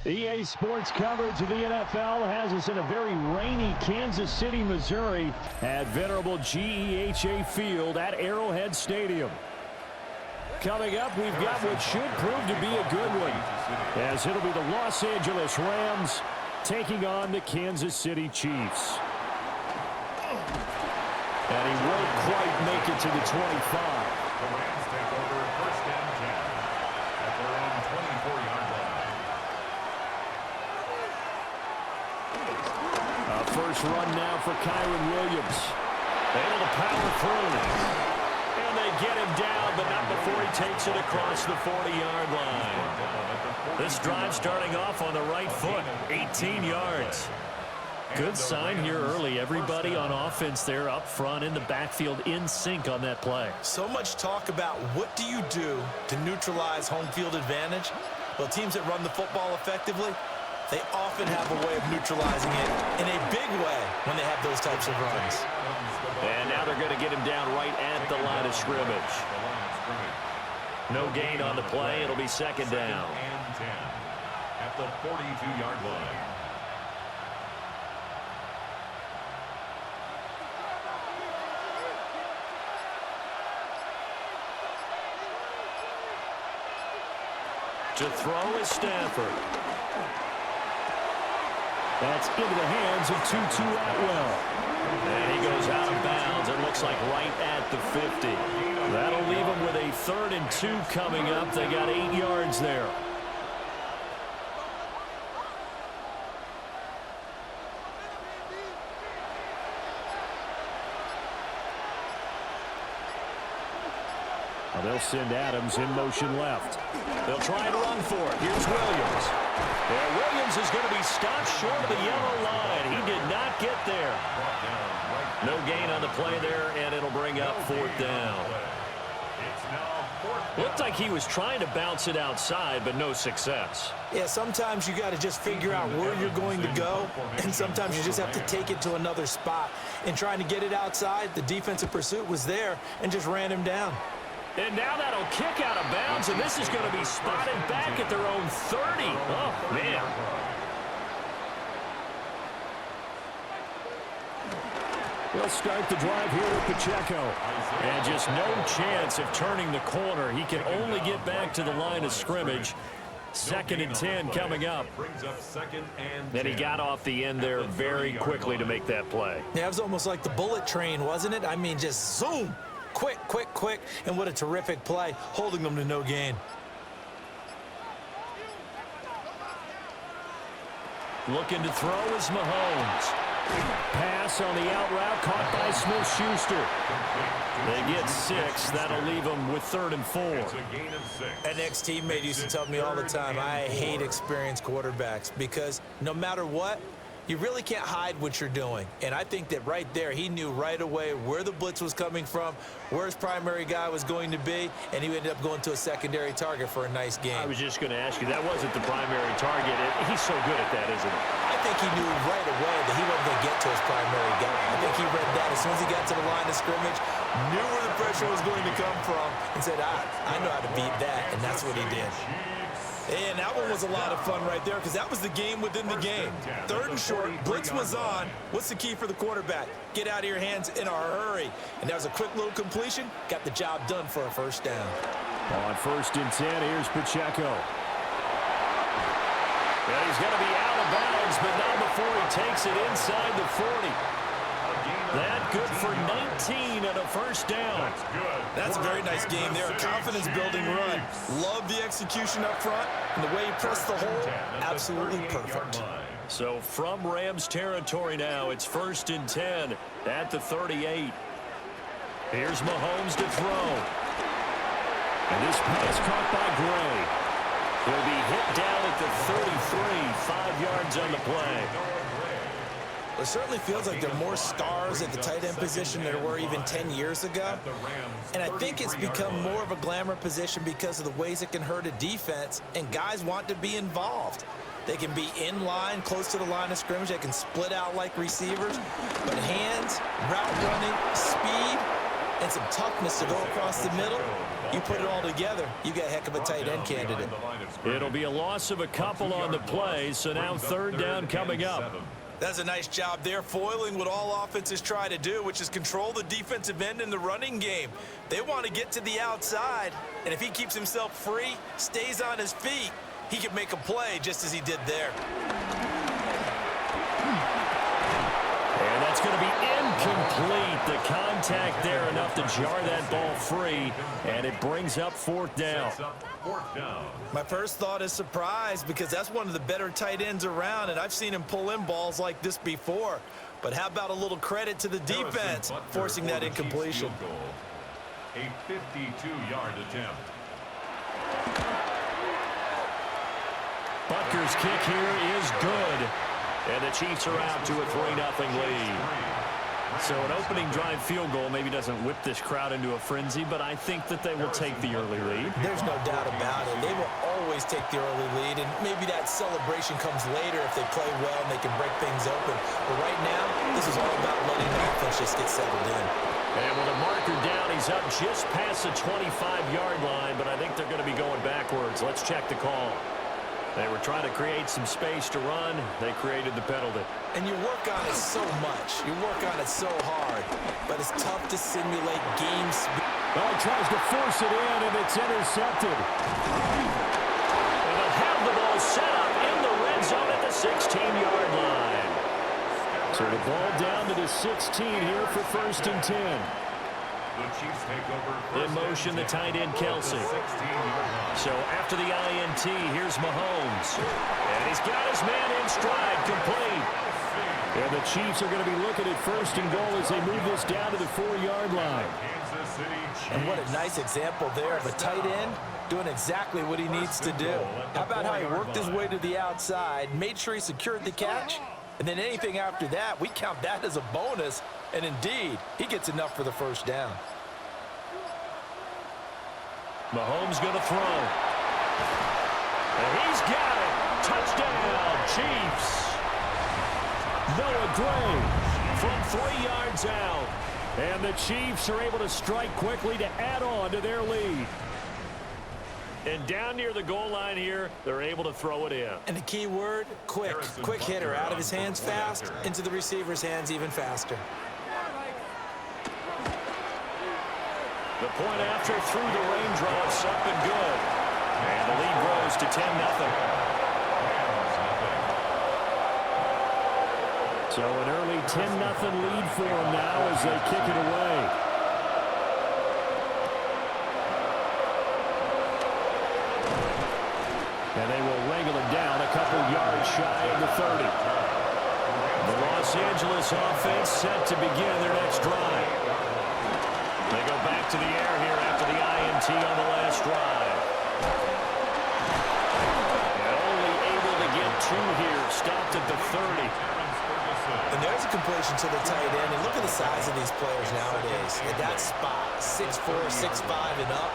EA Sports coverage of the NFL has us in a very rainy Kansas City, Missouri at venerable GEHA Field at Arrowhead Stadium. Coming up, we've got what should prove to be a good one, as it'll be the Los Angeles Rams taking on the Kansas City Chiefs. And he won't quite make it to the 25. The Rams take over first and 10 at their own 24-yard line. First run now for Kyron Williams. Able to power through. And they get him down, but not before he takes it across the 40-yard line. This drive starting off on the right foot, 18 yards. Good sign here early. Everybody on offense there up front in the backfield in sync on that play. So much talk about what do you do to neutralize home field advantage? Well, teams that run the football effectively, they often have a way of neutralizing it in a big way when they have those types of runs. And now they're going to get him down right at the line of scrimmage. No gain on the play. It'll be second down. And 10 at the 42-yard line. To throw is Stafford. That's into the hands of Tutu Atwell. And he goes out of bounds. It looks like right at the 50. That'll leave them with a 3rd and 2 coming up. They got 8 yards there. Well, they'll send Adams in motion left. They'll try and run for it. Here's Williams. Yeah, Williams is going to be stopped short of the yellow line. He did not get there. No gain on the play there, and it'll bring up 4th down. Looked like he was trying to bounce it outside, but no success. Yeah, sometimes you got to just figure out where you're going to go, and sometimes you just have to take it to another spot. In trying to get it outside, the defensive pursuit was there and just ran him down. And now that'll kick out of bounds, and this is going to be spotted back at their own 30. Oh, man. We'll start the drive here with Pacheco. And just no chance of turning the corner. He can only get back to the line of scrimmage. 2nd and 10 coming up. Then he got off the end there very quickly to make that play. Yeah, it was almost like the bullet train, wasn't it? I mean, just zoom. Quick, quick, quick, and what a terrific play, holding them to no gain. Looking to throw is Mahomes. Pass on the out route, caught by Smith-Schuster. They get 6. That'll leave them with 3rd and 4. An ex-teammate used to tell me all the time, I hate experienced quarterbacks because no matter what, you really can't hide what you're doing. And I think that right there, he knew right away where the blitz was coming from, where his primary guy was going to be, and he ended up going to a secondary target for a nice game. I was just going to ask you, that wasn't the primary target. He's so good at that, isn't he? I think he knew right away that he wasn't going to get to his primary guy. I think he read that as soon as he got to the line of scrimmage, knew where the pressure was going to come from, and said, I know how to beat that, and that's what he did. And that one was a lot of fun right there because that was the game within the game. 3rd and short, blitz was on. What's the key for the quarterback? Get out of your hands in a hurry. And that was a quick little completion. Got the job done for a 1st down. On 1st and 10, here's Pacheco. Yeah, he's going to be out of bounds, but not before he takes it inside the 40. That good for 19 and a 1st down. That's a very nice game there. A confidence-building run. Love the execution up front. And the way he pressed the hole, absolutely perfect. So from Rams territory now, it's 1st and 10 at the 38. Here's Mahomes to throw. And this pass caught by Gray. He'll be hit down at the 33, 5 yards on the play. It certainly feels like there are more stars at the tight end position than there were even 10 years ago. And I think it's become more of a glamour position because of the ways it can hurt a defense, and guys want to be involved. They can be in line, close to the line of scrimmage. They can split out like receivers. But hands, route running, speed, and some toughness to go across the middle. You put it all together, you got a heck of a tight end candidate. It'll be a loss of a couple on the play, so now third down coming up. That's a nice job there, foiling what all offenses try to do, which is control the defensive end in the running game. They want to get to the outside, and if he keeps himself free, stays on his feet, he can make a play just as he did there. And that's going to be incomplete. The contact there enough to jar that ball free, and it brings up fourth down. My first thought is surprise because that's one of the better tight ends around, and I've seen him pull in balls like this before. But how about a little credit to the defense forcing that incompletion? A 52-yard attempt. Butker's kick here is good, and the Chiefs are out to a 3-0 lead. So an opening drive field goal maybe doesn't whip this crowd into a frenzy, but I think that they will take the early lead. There's no doubt about it. They will always take the early lead, and maybe that celebration comes later if they play well and they can break things open. But right now, this is all about letting the offense just get settled in. And with a marker down, he's up just past the 25-yard line, but I think they're going to be going backwards. Let's check the call. They were trying to create some space to run. They created the penalty. And you work on it so much. You work on it so hard. But it's tough to simulate game speed. Well, he tries to force it in, and it's intercepted. And they'll have the ball set up in the red zone at the 16-yard line. So the ball down to the 16 here for 1st and 10. The Chiefs take over. In motion, the tight end, Kelsey. So after the INT, here's Mahomes. And he's got his man in stride, complete. And the Chiefs are going to be looking at 1st and goal as they move this down to the 4-yard line. And what a nice example there of a tight end doing exactly what he needs to do. How about how he worked his way to the outside, made sure he secured the catch, and then anything after that, we count that as a bonus. And indeed, he gets enough for the 1st down. Mahomes going to throw. And he's got it. Touchdown, Chiefs. Noah Gray from 3 yards out. And the Chiefs are able to strike quickly to add on to their lead. And down near the goal line here, they're able to throw it in. And the key word, quick. Quick hitter, out of his hands fast, into the receiver's hands even faster. The point after through the raindrops, up and good. And the lead grows to 10-0. So an early 10-0 lead for them now as they kick it away. And they will wrangle it down a couple yards shy of the 30. The Los Angeles offense set to begin their next drive. They go back to the air here after the INT on the last drive. And only able to get 2 here, stopped at the 30. And there's a completion to the tight end. And look at the size of these players nowadays. At that spot, 6'4", 6'5", and up.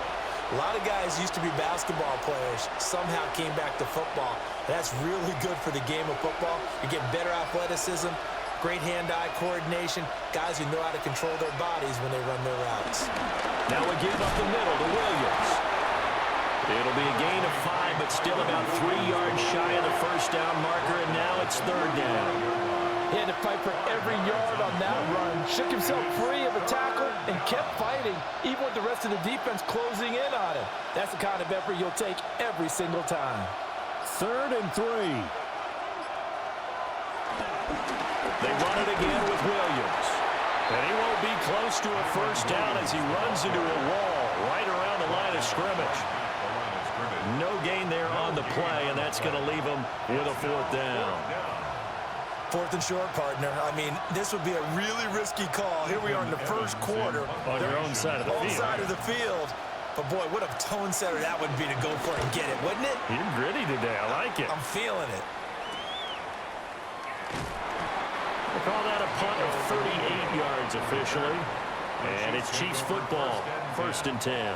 A lot of guys used to be basketball players, somehow came back to football. That's really good for the game of football. You get better athleticism, great hand-eye coordination, guys who know how to control their bodies when they run their routes. Now a give up the middle to Williams. It'll be a gain of 5, but still about 3 yards shy of the 1st down marker, and now it's 3rd down. He had to fight for every yard on that run. Shook himself free of a tackle and kept fighting, even with the rest of the defense closing in on him. That's the kind of effort you'll take every single time. 3rd and 3. They run it again with Williams. And he won't be close to a 1st down as he runs into a wall right around the line of scrimmage. No gain there on the play, and that's going to leave him with a 4th down. 4th and short, partner. I mean, this would be a really risky call. Here we are in the 1st quarter. On your own side of the field. Own side of the field. But, boy, what a tone setter that would be to go for it and get it, wouldn't it? You're gritty today. I like it. I'm feeling it. We'll call that a punt of 38 yards officially. And it's Chiefs football, 1st and 10.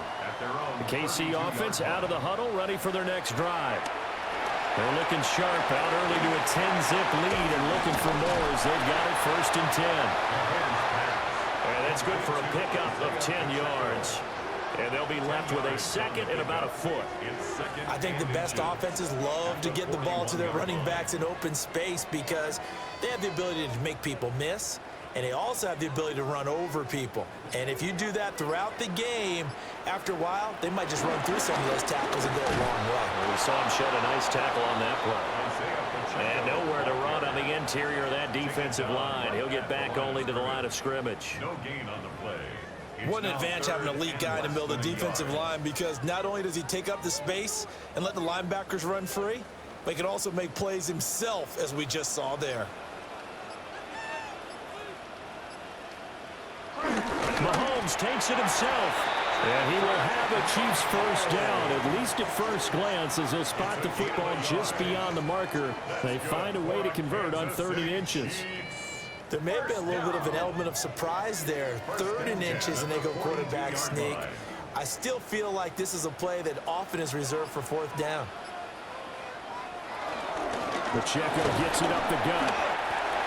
The KC offense out of the huddle, ready for their next drive. They're looking sharp out early to a 10-zip lead and looking for more as they've got it 1st and 10. And that's good for a pickup of 10 yards. And they'll be left with a second and about a foot. I think the best offenses love to get the ball to their running backs in open space because they have the ability to make people miss, and they also have the ability to run over people. And if you do that throughout the game, after a while, they might just run through some of those tackles and go a long way. We saw him shed a nice tackle on that play. And nowhere to run on the interior of that defensive line. He'll get back only to the line of scrimmage. No gain on the play. What an advantage having an elite guy in the middle of the defensive line, because not only does he take up the space and let the linebackers run free, but he can also make plays himself, as we just saw there. Mahomes takes it himself. And he will have a Chiefs first down, at least at first glance, as he'll spot the football just beyond the marker. They find a way to convert on 3rd and inches. There may have been a little bit of an element of surprise there. 3rd and inches, and they go quarterback sneak. I still feel like this is a play that often is reserved for 4th down. Pacheco gets it up the gut.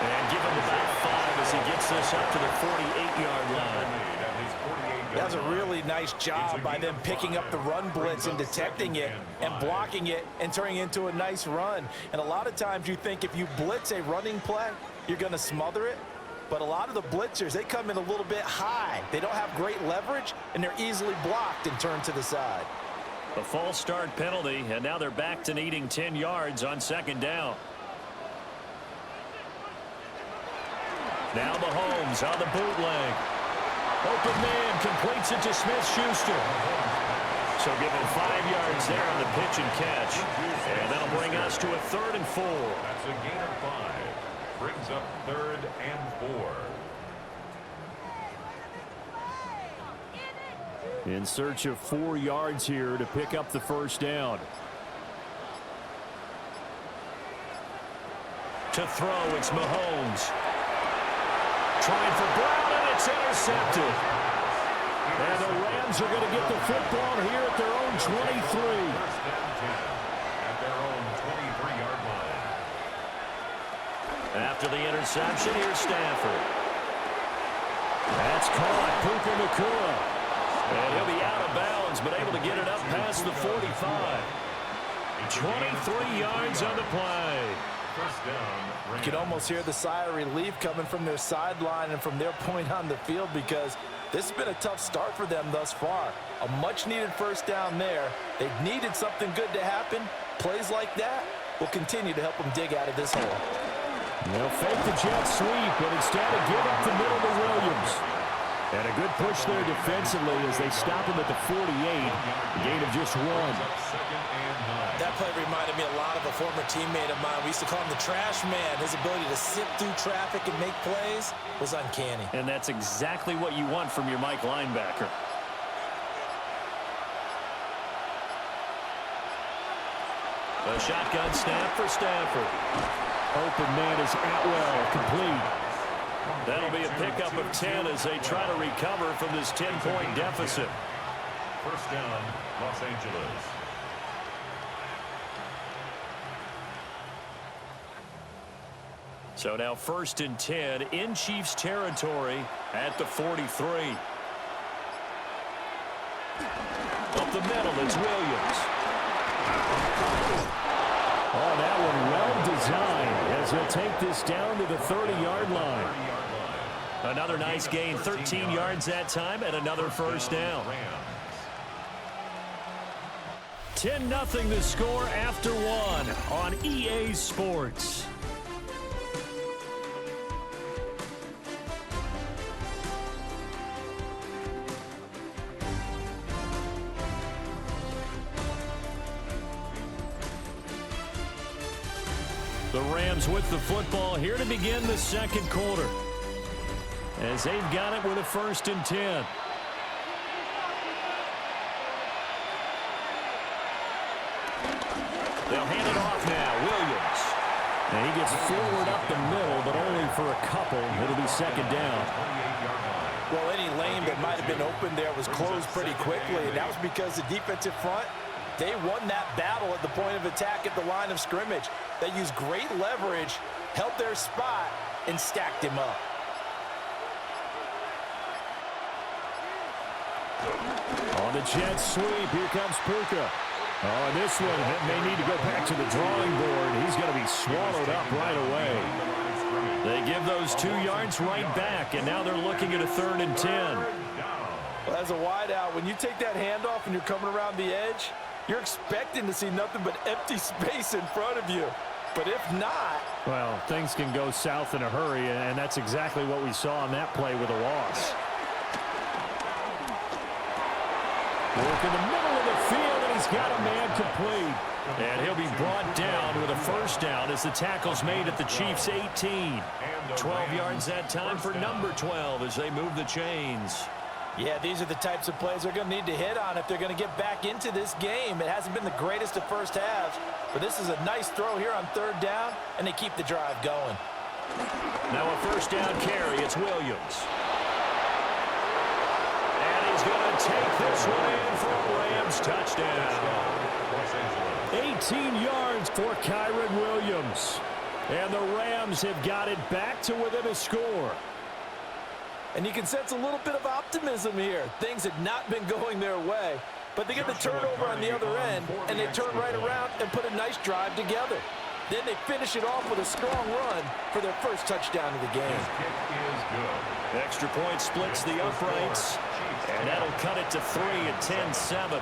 And give him about 5 as he gets this up to the 48-yard line. That was a really nice job by them picking up the run blitz and detecting it and blocking it and turning it into a nice run. And a lot of times you think if you blitz a running play, you're going to smother it. But a lot of the blitzers, they come in a little bit high. They don't have great leverage, and they're easily blocked and turned to the side. A false start penalty, and now they're back to needing 10 yards on 2nd down. Now Mahomes on the bootleg. Open man completes it to Smith-Schuster. So give him 5 yards there on the pitch and catch. And that'll bring us to a 3rd and 4. That's a gain of 5. Brings up 3rd and 4. In search of 4 yards here to pick up the first down. To throw, it's Mahomes. Trying for Brown, and it's intercepted. And the Rams are going to get the football here at their own 23. First down 10 at their own 23-yard line. After the interception, here's Stafford. That's caught. Puka Nacua. And he'll be out of bounds, but able to get it up past the 45. 23 yards on the play. First down. You can almost hear the sigh of relief coming from their sideline and from their point on the field, because this has been a tough start for them thus far. A much-needed first down there. They've needed something good to happen. Plays like that will continue to help them dig out of this hole. They'll fake the jet sweep, but instead of give up the middle to Williams. And a good push there defensively as they stop him at the 48. A gain of just 1. That play reminded me a lot of a former teammate of mine. We used to call him the trash man. His ability to sift through traffic and make plays was uncanny. And that's exactly what you want from your Mike linebacker. A shotgun snap for Stafford. Open man is Atwell, complete. That'll be a pickup of 10 as they try to recover from this 10-point deficit. First down, Los Angeles. So now 1st and 10 in Chiefs territory at the 43. Up the middle is Williams. Oh, that one well designed as he'll take this down to the 30-yard line. Another nice gain, 13 yards that time, and another first down. 10-0 the score after 1 on EA Sports. The Rams with the football here to begin the 2nd quarter, as they've got it with a 1st and 10. They'll hand it off now. Williams. And he gets forward up the middle, but only for a couple. It'll be 2nd down. Well, any lane that might have been open there was closed pretty quickly, and that was because the defensive front, they won that battle at the point of attack at the line of scrimmage. They used great leverage, held their spot, and stacked him up. On the jet sweep, here comes Puka. Oh, and this one may need to go back to the drawing board. He's going to be swallowed up right away. They give those 2 yards right back, and now they're looking at a 3rd and 10. Well, as a wideout, when you take that handoff and you're coming around the edge, you're expecting to see nothing but empty space in front of you. But if not... Well, things can go south in a hurry, and that's exactly what we saw on that play with a loss. Work in the middle of the field, and he's got a man complete. And he'll be brought down with a 1st down as the tackle's made at the Chiefs' 18. 12 yards that time for number 12 as they move the chains. Yeah, these are the types of plays they're going to need to hit on if they're going to get back into this game. It hasn't been the greatest of first halves, but this is a nice throw here on 3rd down, and they keep the drive going. Now a 1st down carry. It's Williams. And he's going to take this one in for a Rams touchdown. 18 yards for Kyron Williams. And the Rams have got it back to within a score. And you can sense a little bit of optimism here. Things had not been going their way, but they get the turnover on the other end, and they turn right around and put a nice drive together. Then they finish it off with a strong run for their 1st touchdown of the game. Extra point splits the uprights, and that'll cut it to 3 at 10-7.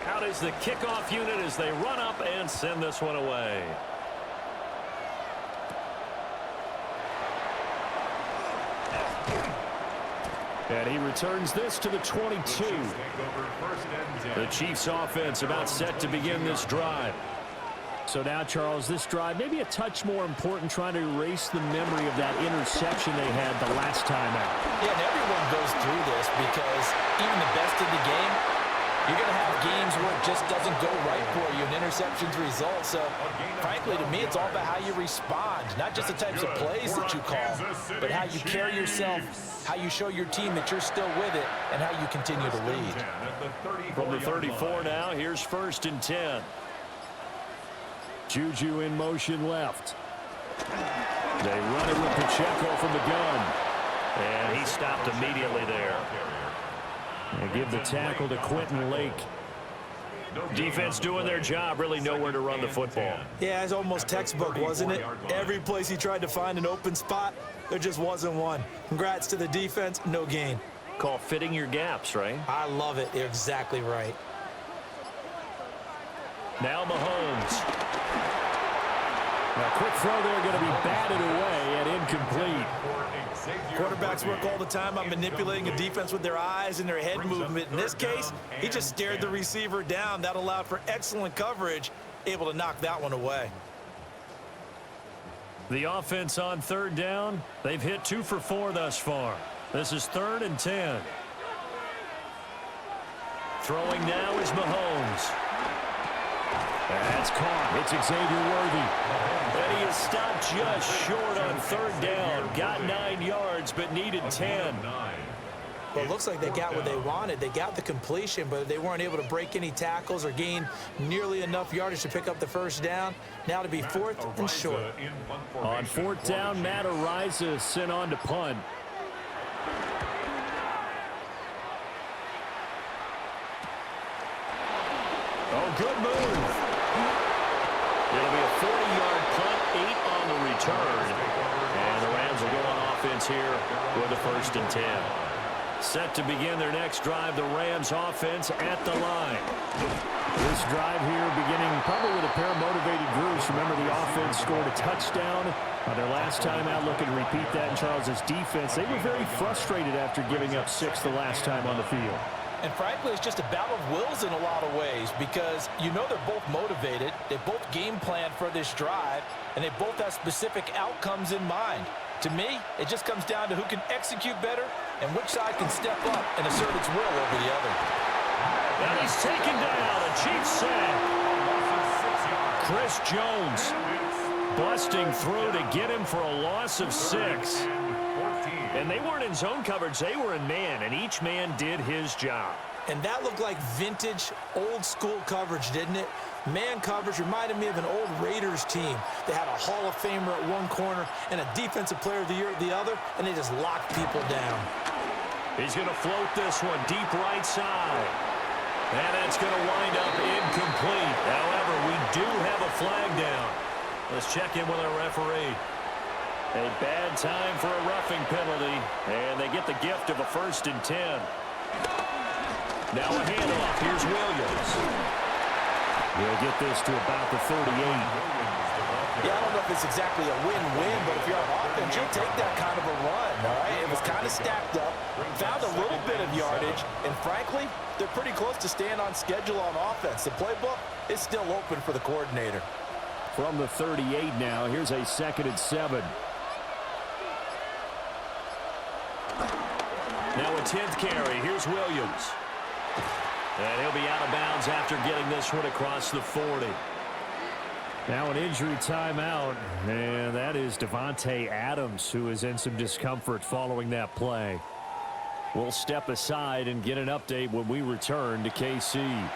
Out is the kickoff unit as they run up and send this one away. And he returns this to the 22. The Chiefs offense about set to begin this drive. So now, Charles, this drive maybe a touch more important, trying to erase the memory of that interception they had the last time out. Yeah, and everyone goes through this because even the best in the game, you're going to have games where it just doesn't go right for you, and interceptions result. So, frankly, to me, it's all about how you respond, not just the types of plays that you call, but how you carry yourself, how you show your team that you're still with it, and how you continue to lead. From the 34 now, here's 1st and 10. Juju in motion left. They run it with Pacheco from the gun. And he stopped immediately there. They give the tackle to Quentin Lake. Defense doing their job, really nowhere to run the football. Yeah, it's almost textbook, wasn't it? Every place he tried to find an open spot, there just wasn't one. Congrats to the defense, no gain. Call fitting your gaps, right? I love it. You're exactly right. Now Mahomes. Now, quick throw there, going to be batted away and incomplete. Quarterbacks work all the time on manipulating a defense with their eyes and their head movement. In this case, he just stared the receiver down. That allowed for excellent coverage, able to knock that one away. The offense on 3rd down, they've hit 2 for 4 thus far. This is 3rd and 10. Throwing now is Mahomes. That's caught. It's Xavier Worthy. And he is stopped just short on 3rd down. Got 9 yards, but needed 10. Well, it looks like they got what they wanted. They got the completion, but they weren't able to break any tackles or gain nearly enough yardage to pick up the 1st down. Now to be 4th and short. On 4th down, Matt Ariza sent on to punt. Oh, good move. It'll be a 40-yard punt, 8 on the return. And the Rams will go on offense here with a 1st and 10. Set to begin their next drive, the Rams offense at the line. This drive here beginning probably with a pair of motivated groups. Remember, the offense scored a touchdown on their last time out. Looking to repeat that in Charles's defense. They were very frustrated after giving up 6 the last time on the field. And frankly, it's just a battle of wills in a lot of ways because you know they're both motivated. They both game plan for this drive, and they both have specific outcomes in mind. To me, it just comes down to who can execute better and which side can step up and assert its will over the other. And he's taken down, a Chiefs sack. Chris Jones busting through to get him for a loss of 6. And they weren't in zone coverage, they were in man, and each man did his job. And that looked like vintage, old-school coverage, didn't it? Man coverage reminded me of an old Raiders team. They had a Hall of Famer at one corner and a Defensive Player of the Year at the other, and they just locked people down. He's going to float this one deep right side. And it's going to wind up incomplete. However, we do have a flag down. Let's check in with our referee. A bad time for a roughing penalty. And they get the gift of a 1st and 10. Now a handoff. Here's Williams. He'll get this to about the 38. Yeah, I don't know if it's exactly a win-win, but if you're on offense, you'll take that kind of a run, all right? It was kind of stacked up, found a little bit of yardage, and frankly, they're pretty close to staying on schedule on offense. The playbook is still open for the coordinator. From the 38 now, here's a 2nd and 7. Now a 10th carry. Here's Williams. And he'll be out of bounds after getting this one across the 40. Now an injury timeout, and that is Devontae Adams, who is in some discomfort following that play. We'll step aside and get an update when we return to KC.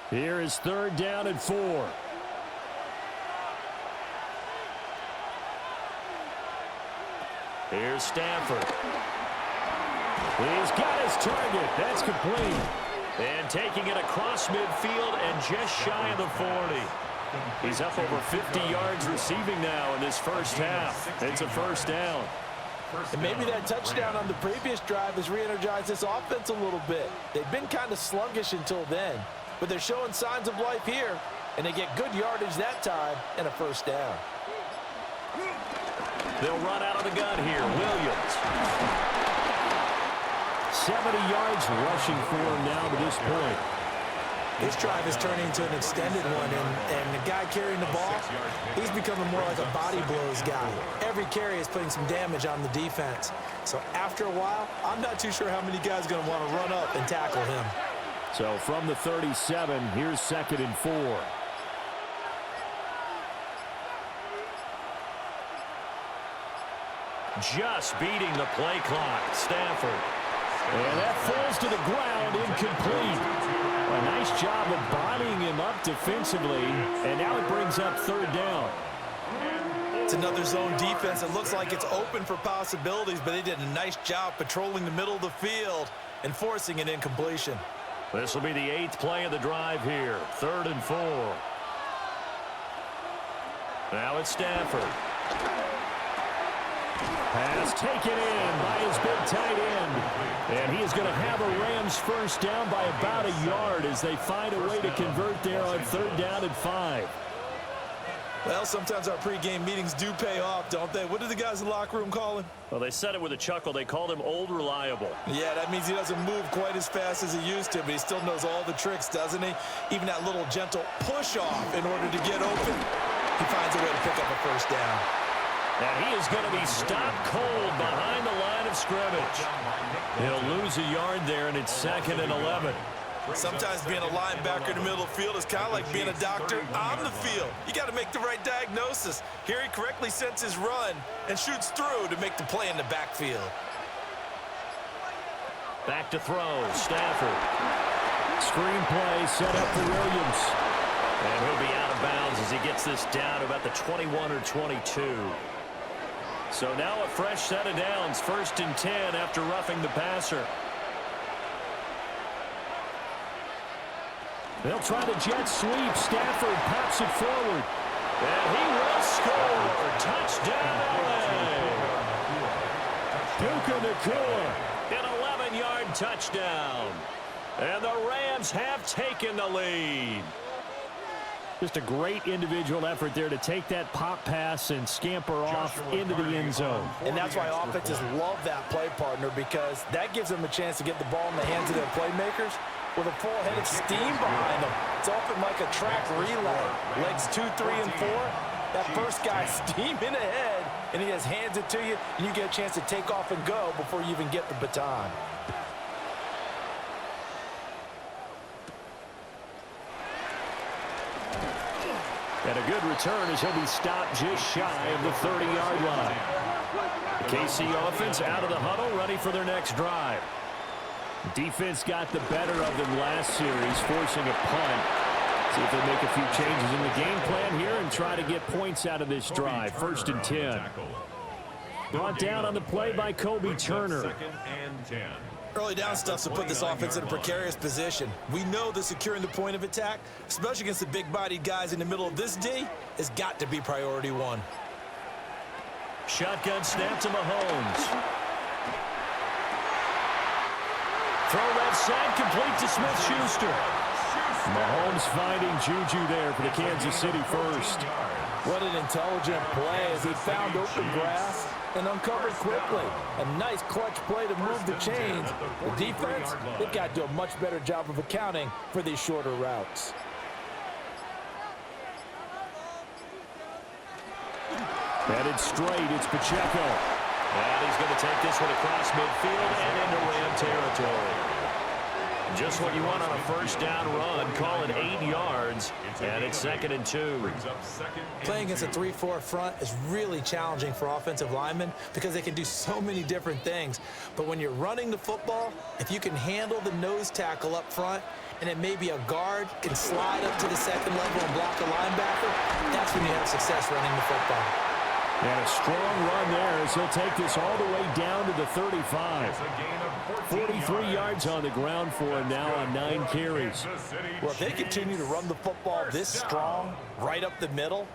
Here is 3rd down and 4. Here's Stanford. He's got his target. That's complete. And taking it across midfield and just shy of the 40. He's up over 50 yards receiving now in this first half. It's a 1st down. And maybe that touchdown on the previous drive has re-energized this offense a little bit. They've been kind of sluggish until then. But they're showing signs of life here, and they get good yardage that time and a 1st down. They'll run out of the gun here. Williams. 70 yards rushing for him now to this point. This drive is turning into an extended one, and the guy carrying the ball, he's becoming more like a body blows guy. Every carry is putting some damage on the defense. So after a while, I'm not too sure how many guys are going to want to run up and tackle him. So from the 37, here's 2nd and 4. Just beating the play clock. Stanford. And that falls to the ground, incomplete. A nice job of bodying him up defensively, and now it brings up 3rd down. It's another zone defense. It looks like it's open for possibilities, but they did a nice job patrolling the middle of the field and forcing an incompletion. This will be the 8th play of the drive here. 3rd and 4. Now it's Stanford. Pass taken in by his big tight end. And he is going to have a Rams 1st down by about a yard as they find a way to convert there on 3rd down and 5. Well, sometimes our pregame meetings do pay off, don't they? What do the guys in the locker room call him? Well, they said it with a chuckle. They called him Old Reliable. Yeah, that means he doesn't move quite as fast as he used to, but he still knows all the tricks, doesn't he? Even that little gentle push-off in order to get open. He finds a way to pick up a 1st down. And he is going to be stopped cold behind the line of scrimmage. He'll lose a yard there, and it's 2nd and 11. Sometimes being a linebacker in the middle of the field is kind of like being a doctor on the field. You got to make the right diagnosis. Here he correctly sets his run and shoots through to make the play in the backfield. Back to throw, Stafford. Screen play set up for Williams. And he'll be out of bounds as he gets this down to about the 21 or 22. So now a fresh set of downs, 1st and 10 after roughing the passer. They'll try the jet sweep. Stafford pops it forward. And he will score. Touchdown, LA. Puka Nacua, an 11-yard touchdown. And the Rams have taken the lead. Just a great individual effort there to take that pop pass and scamper off into the end zone. And that's why offenses love that play partner, because that gives them a chance to get the ball in the hands of their playmakers with a full head of steam behind them. It's open like a track relay. Legs 2, 3, and 4. That first guy steaming ahead, and he just hands it to you, and you get a chance to take off and go before you even get the baton. And a good return as he'll be stopped just shy of the 30-yard line. KC offense out of the huddle, ready for their next drive. Defense got the better of them last series, forcing a punt. See if they make a few changes in the game plan here and try to get points out of this drive. 1st and 10. Brought down on the play by Kobe Turner. Early down stuff to put this offense in a precarious position. We know that securing the point of attack, especially against the big-bodied guys in the middle of this D, has got to be priority one. Shotgun snap to Mahomes. Throw left side, complete to Smith-Schuster. Mahomes finding Juju there for the Kansas City first. What an intelligent play as he found open grass and uncovered quickly. A nice clutch play to move the chains. The defense, they've got to do a much better job of accounting for these shorter routes. Headed straight, it's Pacheco. And he's going to take this one across midfield and into Ram territory. Just what you want on a first down run. Call it 8 yards, and it's 2nd and 2. Playing against a 3-4 front is really challenging for offensive linemen because they can do so many different things. But when you're running the football, if you can handle the nose tackle up front, and then maybe a guard can slide up to the second level and block a linebacker, that's when you have success running the football. And a strong run there as he'll take this all the way down to the 35. 43 yards on the ground for him now on 9 carries. Well, if they continue to run the football this strong, right up the middle,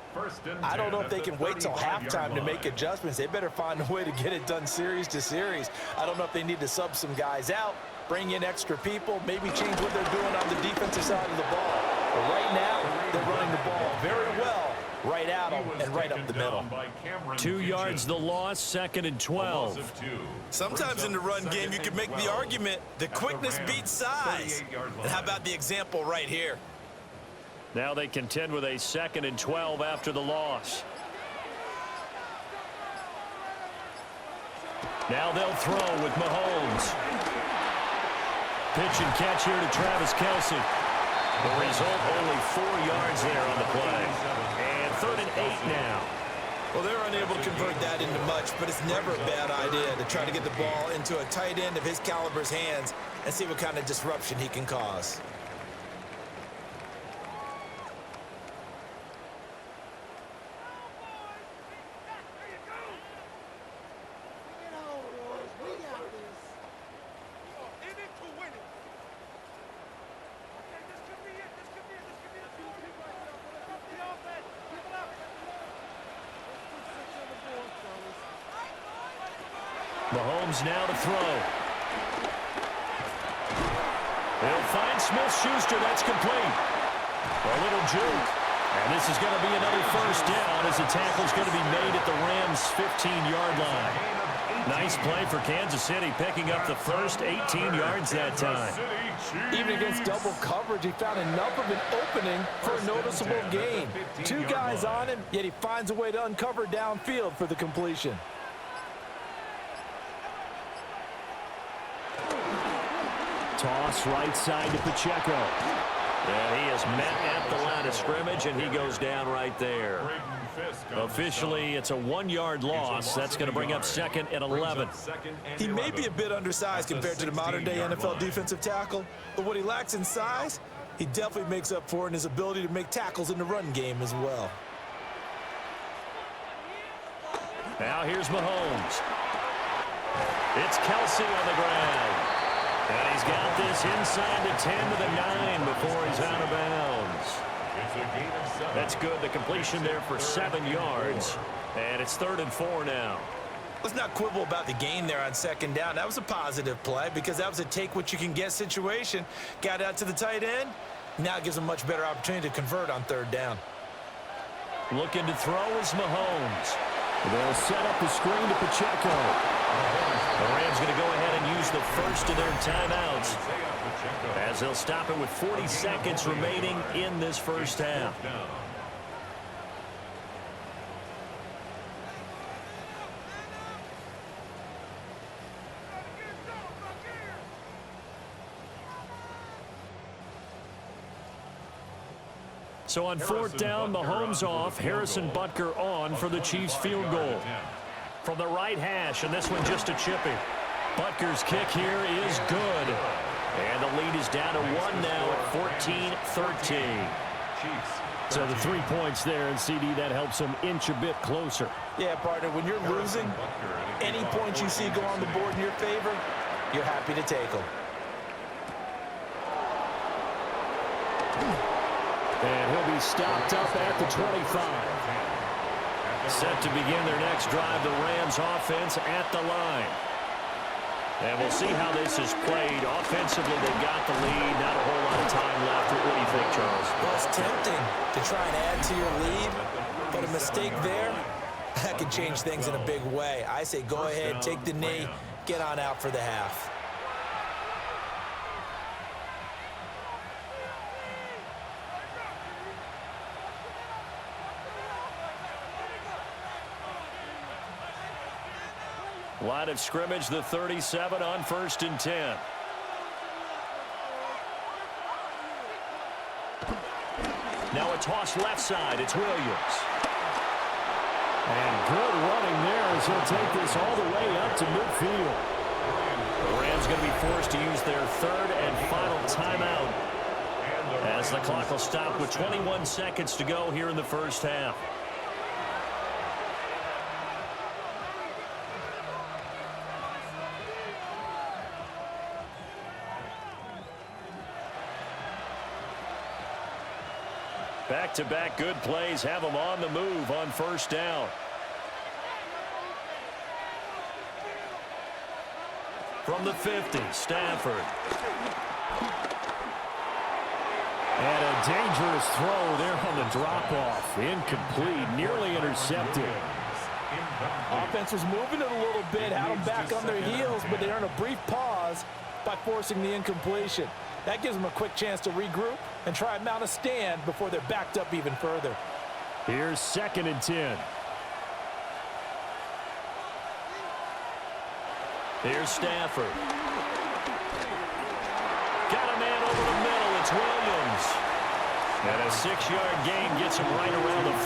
I don't know if they can wait till halftime to make adjustments. They better find a way to get it done series to series. I don't know if they need to sub some guys out, bring in extra people, maybe change what they're doing on the defensive side of the ball. But right now, they're running the ball very well. Right at them and right up the middle. 2 yards the loss, 2nd and 12. Sometimes in the run game, you can make the argument that quickness beats size. And how about the example right here? Now they contend with a 2nd and 12 after the loss. Now they'll throw with Mahomes. Pitch and catch here to Travis Kelce. The result, only 4 yards there on the play. And 3rd and 8 now. Well, they're unable to convert that into much, but it's never a bad idea to try to get the ball into a tight end of his caliber's hands and see what kind of disruption he can cause. Mahomes now to throw. They'll find Smith-Schuster. That's complete. A little juke. And this is going to be another first down as the tackle's going to be made at the Rams' 15-yard line. Nice play for Kansas City, picking up the first 18 yards that time. Even against double coverage, he found enough of an opening for a noticeable gain. 2 guys on him, yet he finds a way to uncover downfield for the completion. Toss right side to Pacheco. And he is met at the line of scrimmage, and he goes down right there. Officially, it's a 1-yard loss. That's going to bring up 2nd and 11. He may be a bit undersized compared to the modern-day NFL defensive tackle, but what he lacks in size, he definitely makes up for in his ability to make tackles in the run game as well. Now here's Mahomes. It's Kelce on the ground. And he's got this inside the 10 to the 9 before he's out of bounds. That's good. The completion there for 7 yards. And it's 3rd and 4 now. Let's not quibble about the gain there on 2nd down. That was a positive play because that was a take-what-you-can-get situation. Got out to the tight end. Now it gives him a much better opportunity to convert on 3rd down. Looking to throw is Mahomes. They'll set up the screen to Pacheco. The Rams going to go ahead and use the first of their timeouts as they'll stop it with 40 seconds remaining in this first half. So on 4th down, Mahomes off, Harrison Butker on for the Chiefs field goal. from the right hash, and this one just a chipping. Butker's kick here is good. And the lead is down to 1 now at 14-13. So the 3 points there, and CD, that helps them inch a bit closer. Yeah, partner, when you're losing, any points you see go on the board in your favor, you're happy to take them. And he'll be stopped up at the 25. Set to begin their next drive, the Rams offense at the line. And we'll see how this is played. Offensively, they've got the lead. Not a whole lot of time left. What do you think, Charles? Well, it's tempting to try and add to your lead, but a mistake there, that can change things in a big way. I say go ahead, take the knee, get on out for the half. Line of scrimmage, the 37 on 1st and 10. Now a toss left side. It's Williams. And good running there as he'll take this all the way up to midfield. The Rams going to be forced to use their 3rd and final timeout as the clock will stop with 21 seconds to go here in the first half. Back-to-back good plays have them on the move on 1st down. From the 50, Stafford. And a dangerous throw there on the drop-off. Incomplete, nearly intercepted. Offense was moving it a little bit, had them back on their heels, but they earned a brief pause by forcing the incompletion. That gives them a quick chance to regroup and try and mount a stand before they're backed up even further. Here's 2nd and 10. Here's Stafford. Got a man over the middle. It's Williams. And a 6-yard gain gets him right around the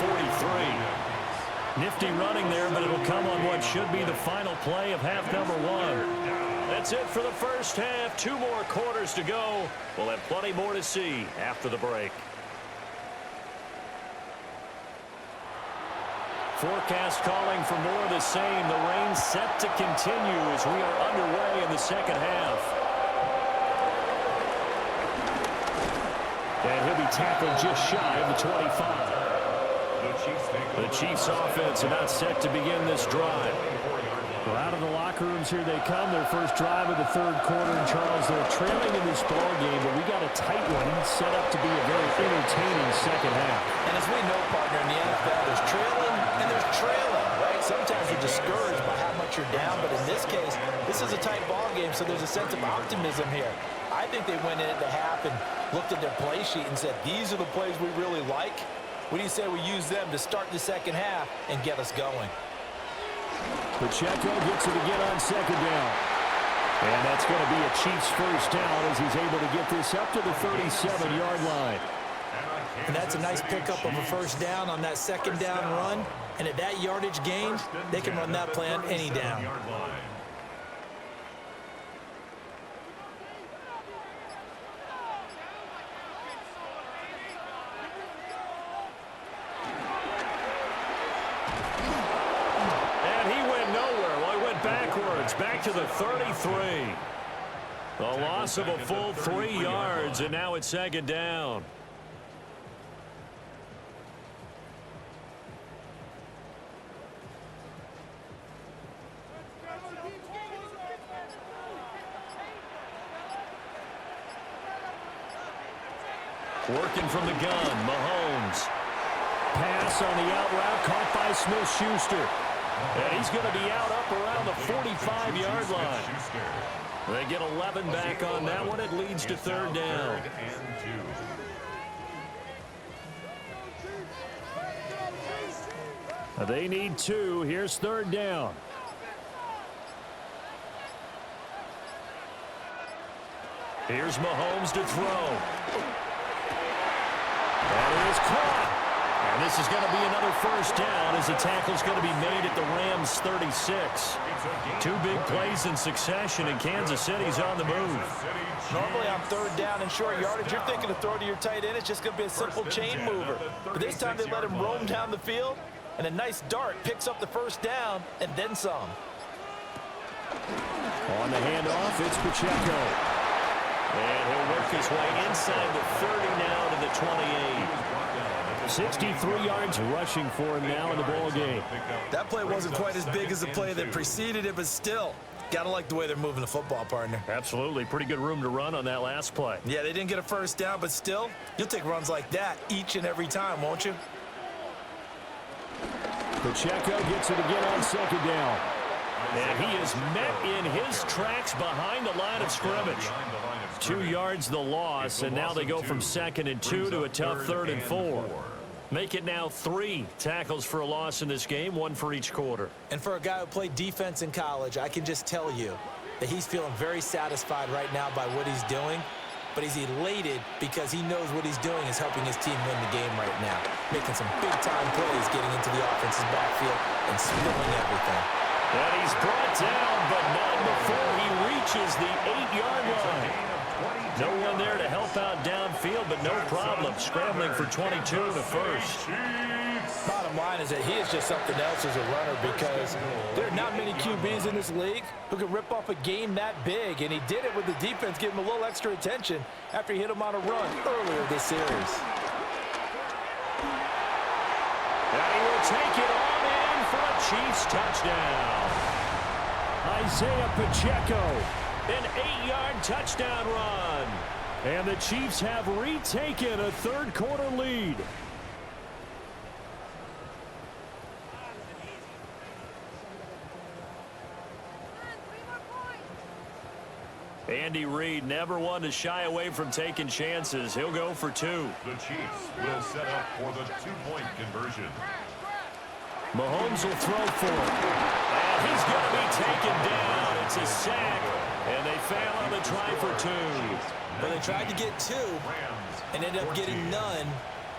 43. Nifty running there, but it'll come on what should be the final play of half number 1. That's it for the first half. 2 more quarters to go. We'll have plenty more to see after the break. Forecast calling for more of the same. The rain set to continue as we are underway in the second half. And he'll be tackled just shy of the 25. The Chiefs offense about set to begin this drive. Well, out of the locker rooms here they come. Their first drive of the 3rd quarter. And Charles, they're trailing in this ball game, but we got a tight one set up to be a very entertaining second half. And as we know, partner, in the NFL, there's trailing and there's trailing, right? Sometimes you're discouraged by how much you're down, but in this case, this is a tight ball game, so there's a sense of optimism here. I think they went into half and looked at their play sheet and said, these are the plays we really like. What do you say we use them to start the second half and get us going? Pacheco gets it again on 2nd down. And that's going to be a Chiefs first down as he's able to get this up to the 37-yard line. And that's a nice pickup of a first down on that 2nd down run. And at that yardage gain, they can run that play on any down. Back to the 33. The loss of a full 3 yards, and now it's 2nd down. Working from the gun, Mahomes. Pass on the out route, caught by Smith-Schuster. And he's going to be out up around the 45-yard line. They get 11 back on that one. It leads to 3rd down. They need 2. Here's 3rd down. Here's Mahomes to throw. That is caught. And this is going to be another first down as the tackle's going to be made at the Rams' 36. Two big plays in succession, and Kansas City's on the move. Normally on third down and short yardage, you're thinking to throw to your tight end. It's just going to be a simple chain mover. But this time they let him roam down the field, and a nice dart picks up the first down and then some. On the handoff, it's Pacheco. And he'll work his way inside the 30 now to the 28. 63 yards rushing for him now in the ball game. That play wasn't quite as big as the play that preceded it, but still, gotta like the way they're moving the football, partner. Absolutely. Pretty good room to run on that last play. Yeah, they didn't get a first down, but still, you'll take runs like that each and every time, won't you? Pacheco gets it again on second down. And he is met in his tracks behind the line of scrimmage. 2 yards the loss, and now they go from 2nd and 2 to a tough 3rd and 4. Make it now 3 tackles for a loss in this game, 1 for each quarter. And for a guy who played defense in college, I can just tell you that he's feeling very satisfied right now by what he's doing, but he's elated because he knows what he's doing is helping his team win the game right now, making some big-time plays, getting into the offense's backfield and spilling everything. And he's brought down, but not before he reaches the 8-yard line. No one there to help out downfield, but no problem. Scrambling for 22 to first. Bottom line is that he is just something else as a runner because there are not many QBs in this league who can rip off a game that big, and he did it with the defense giving him a little extra attention after he hit him on a run earlier this series. And he will take it on in for a Chiefs touchdown. Isaiah Pacheco, an 8-yard touchdown run. And the Chiefs have retaken a third-quarter lead. Andy Reid never one to shy away from taking chances. He'll go for 2. The Chiefs will set up for the 2-point conversion. Mahomes will throw for it. And he's going to be taken down. It's a sack. And they fail on the try for 2. But they tried to get 2 and ended up getting none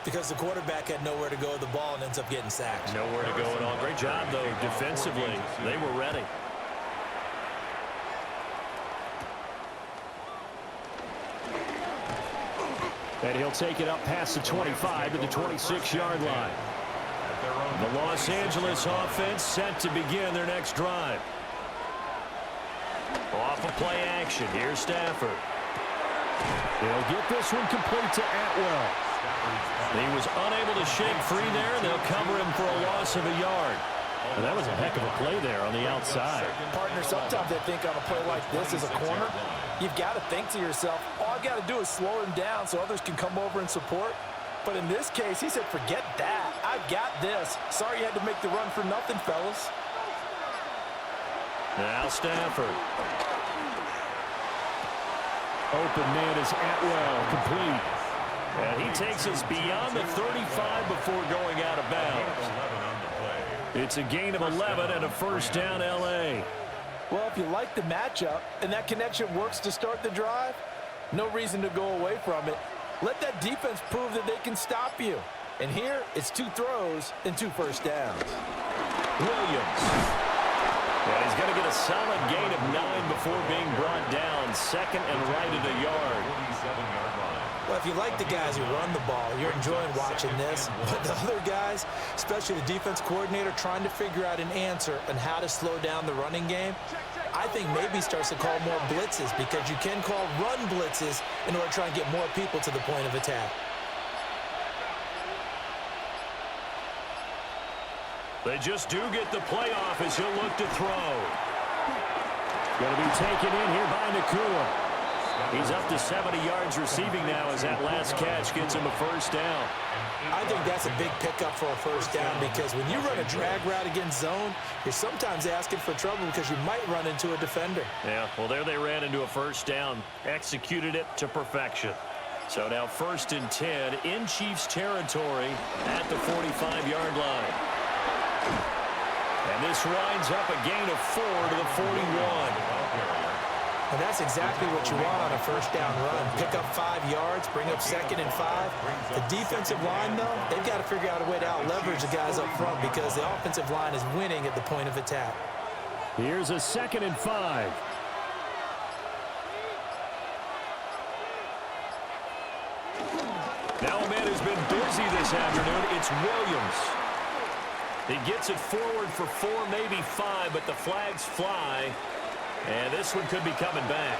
because the quarterback had nowhere to go with the ball and ends up getting sacked. Nowhere to go at all. Great job, though, defensively. They were ready. And he'll take it up past the 25 to the 26-yard line. The Los Angeles offense set to begin their next drive. Off of play action. Here's Stafford. He'll get this one complete to Atwell. He was unable to shake free there, and they'll cover him for a loss of a yard. And that was a heck of a play there on the outside. Partner, sometimes I think on a play like this as a corner, you've got to think to yourself, all I got to do is slow him down so others can come over and support. But in this case, he said, forget that. I've got this. Sorry you had to make the run for nothing, fellas. Now Stafford. Open man is Atwell, complete. And he takes us beyond the 35 before going out of bounds. It's a gain of 11 and a first down, L.A. Well, if you like the matchup and that connection works to start the drive, no reason to go away from it. Let that defense prove that they can stop you. And here, it's 2 throws and 2 first downs. Williams. And he's going to get a solid gain of 9 before being brought down. Second and right at a yard. Well, if you like the guys who run the ball, you're enjoying watching this. But the other guys, especially the defense coordinator, trying to figure out an answer on how to slow down the running game, I think maybe starts to call more blitzes because you can call run blitzes in order to try and get more people to the point of attack. They just do get the playoff as he'll look to throw. Going to be taken in here by Nakua. He's up to 70 yards receiving now as that last catch gets him a first down. I think that's a big pickup for a first down because when you run a drag route against zone, you're sometimes asking for trouble because you might run into a defender. Yeah, well, there they ran into a first down, executed it to perfection. So now 1st and 10 in Chiefs territory at the 45-yard line. And this winds up a gain of 4 to the 41. And that's exactly what you want on a first down run. Pick up 5 yards, bring up 2nd and 5. The defensive line, though, they've got to figure out a way to out-leverage the guys up front because the offensive line is winning at the point of attack. Here's a 2nd and 5. Now a man who's been busy this afternoon, it's Williams. He gets it forward for 4, maybe 5, but the flags fly, and this one could be coming back.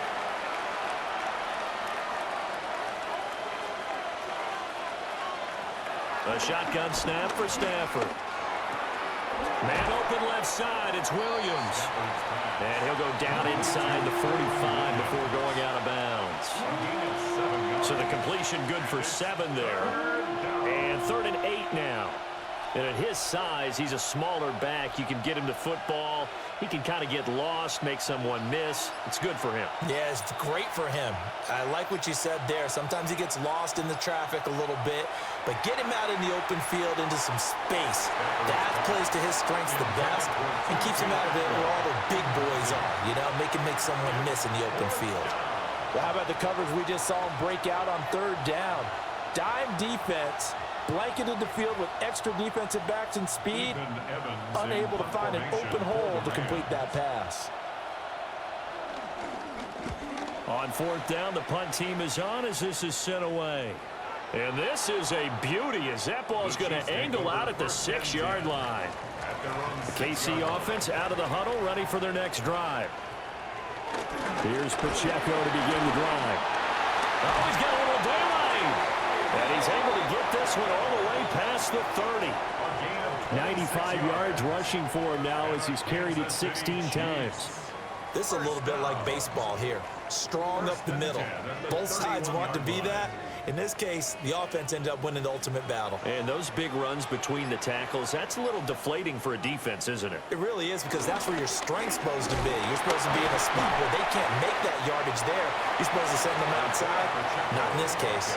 A shotgun snap for Stafford. Man open left side, it's Williams. And he'll go down inside the 45 before going out of bounds. So the completion good for 7 there. And 3rd and 8 now. And at his size, he's a smaller back. You can get him to football. He can kind of get lost, make someone miss. It's good for him. Yeah, it's great for him. I like what you said there. Sometimes he gets lost in the traffic a little bit, but get him out in the open field into some space. That plays to his strengths the best and keeps him out of it where all the big boys are, you know, make someone miss in the open field. Well, how about the coverage we just saw him break out on 3rd down? Dime defense, blanketed the field with extra defensive backs and speed, unable to find an open hole to complete that pass. On 4th down, the punt team is on as this is sent away. And this is a beauty as that ball is going to angle out at the 6-yard line. KC offense out of the huddle, ready for their next drive. Here's Pacheco to begin the drive. Oh, he's got a little daylight. And he's able to get this one all the way past the 30. 95 yards rushing for him now as he's carried it 16 times. This is a little bit like baseball here. Strong up the middle. Both sides want to be that. In this case, the offense ended up winning the ultimate battle. And those big runs between the tackles, that's a little deflating for a defense, isn't it? It really is because that's where your strength's supposed to be. You're supposed to be in a spot where they can't make that yardage there. You're supposed to send them outside. Not in this case.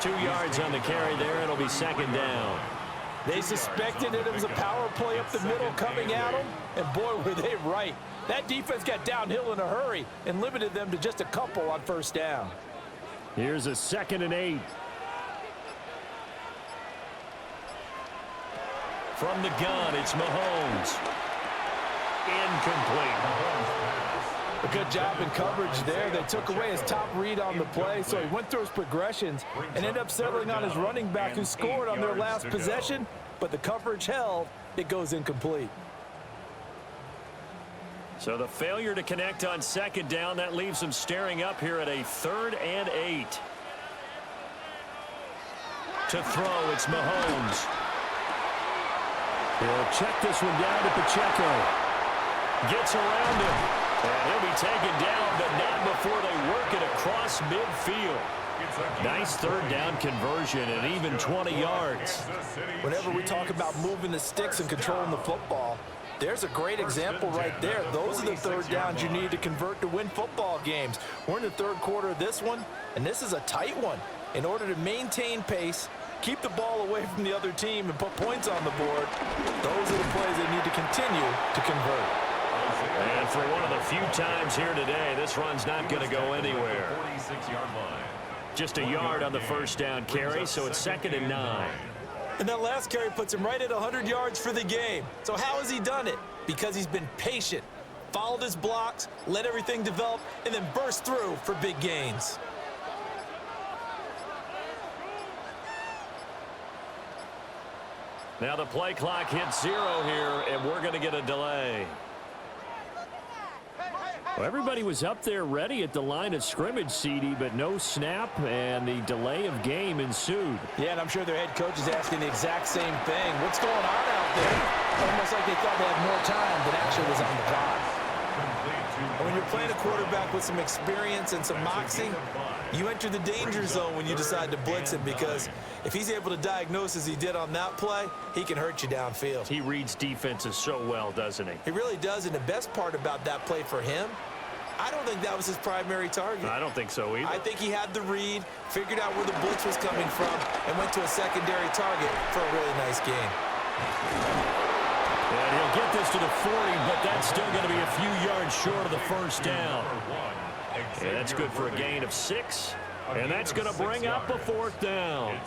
2 yards on the carry there. It'll be 2nd down. They suspected that it was a power play up the middle coming at them, and boy, were they right. That defense got downhill in a hurry and limited them to just a couple on 1st down. Here's a 2nd and 8. From the gun, it's Mahomes. Incomplete. A good job in coverage there. They took away his top read on the play, so he went through his progressions and ended up settling on his running back who scored on their last possession, but the coverage held. It goes incomplete. So the failure to connect on 2nd down, that leaves them staring up here at a 3rd and 8. To throw, it's Mahomes. He'll check this one down to Pacheco. Gets around him. And he'll be taken down, but not before they work it across midfield. Nice 3rd down conversion and even 20 yards. Whenever we talk about moving the sticks and controlling the football, there's a great example right there. Those are the 3rd downs you need to convert to win football games. We're in the 3rd quarter of this one, and this is a tight one. In order to maintain pace, keep the ball away from the other team, and put points on the board, those are the plays they need to continue to convert. And for one of the few times here today, this run's not going to go anywhere. Just a yard on the 1st down carry, so it's 2nd and 9. And that last carry puts him right at 100 yards for the game. So how has he done it? Because he's been patient, followed his blocks, let everything develop, and then burst through for big gains. Now the play clock hits 0 here, and we're going to get a delay. Well, everybody was up there ready at the line of scrimmage, CD, but no snap, and the delay of game ensued. Yeah, and I'm sure their head coach is asking the exact same thing. What's going on out there? Almost like they thought they had more time than actually was on the clock. And when you're playing a quarterback with some experience and some moxie, you enter the danger zone when you decide to blitz him, because if he's able to diagnose as he did on that play, he can hurt you downfield. He reads defenses so well, doesn't he? He really does, and the best part about that play for him, I don't think that was his primary target. I don't think so either. I think he had the read, figured out where the blitz was coming from, and went to a secondary target for a really nice game. And he'll get this to the 40, but that's still going to be a few yards short of the first down. And that's good for a gain of 6. And that's going to bring up a 4th down.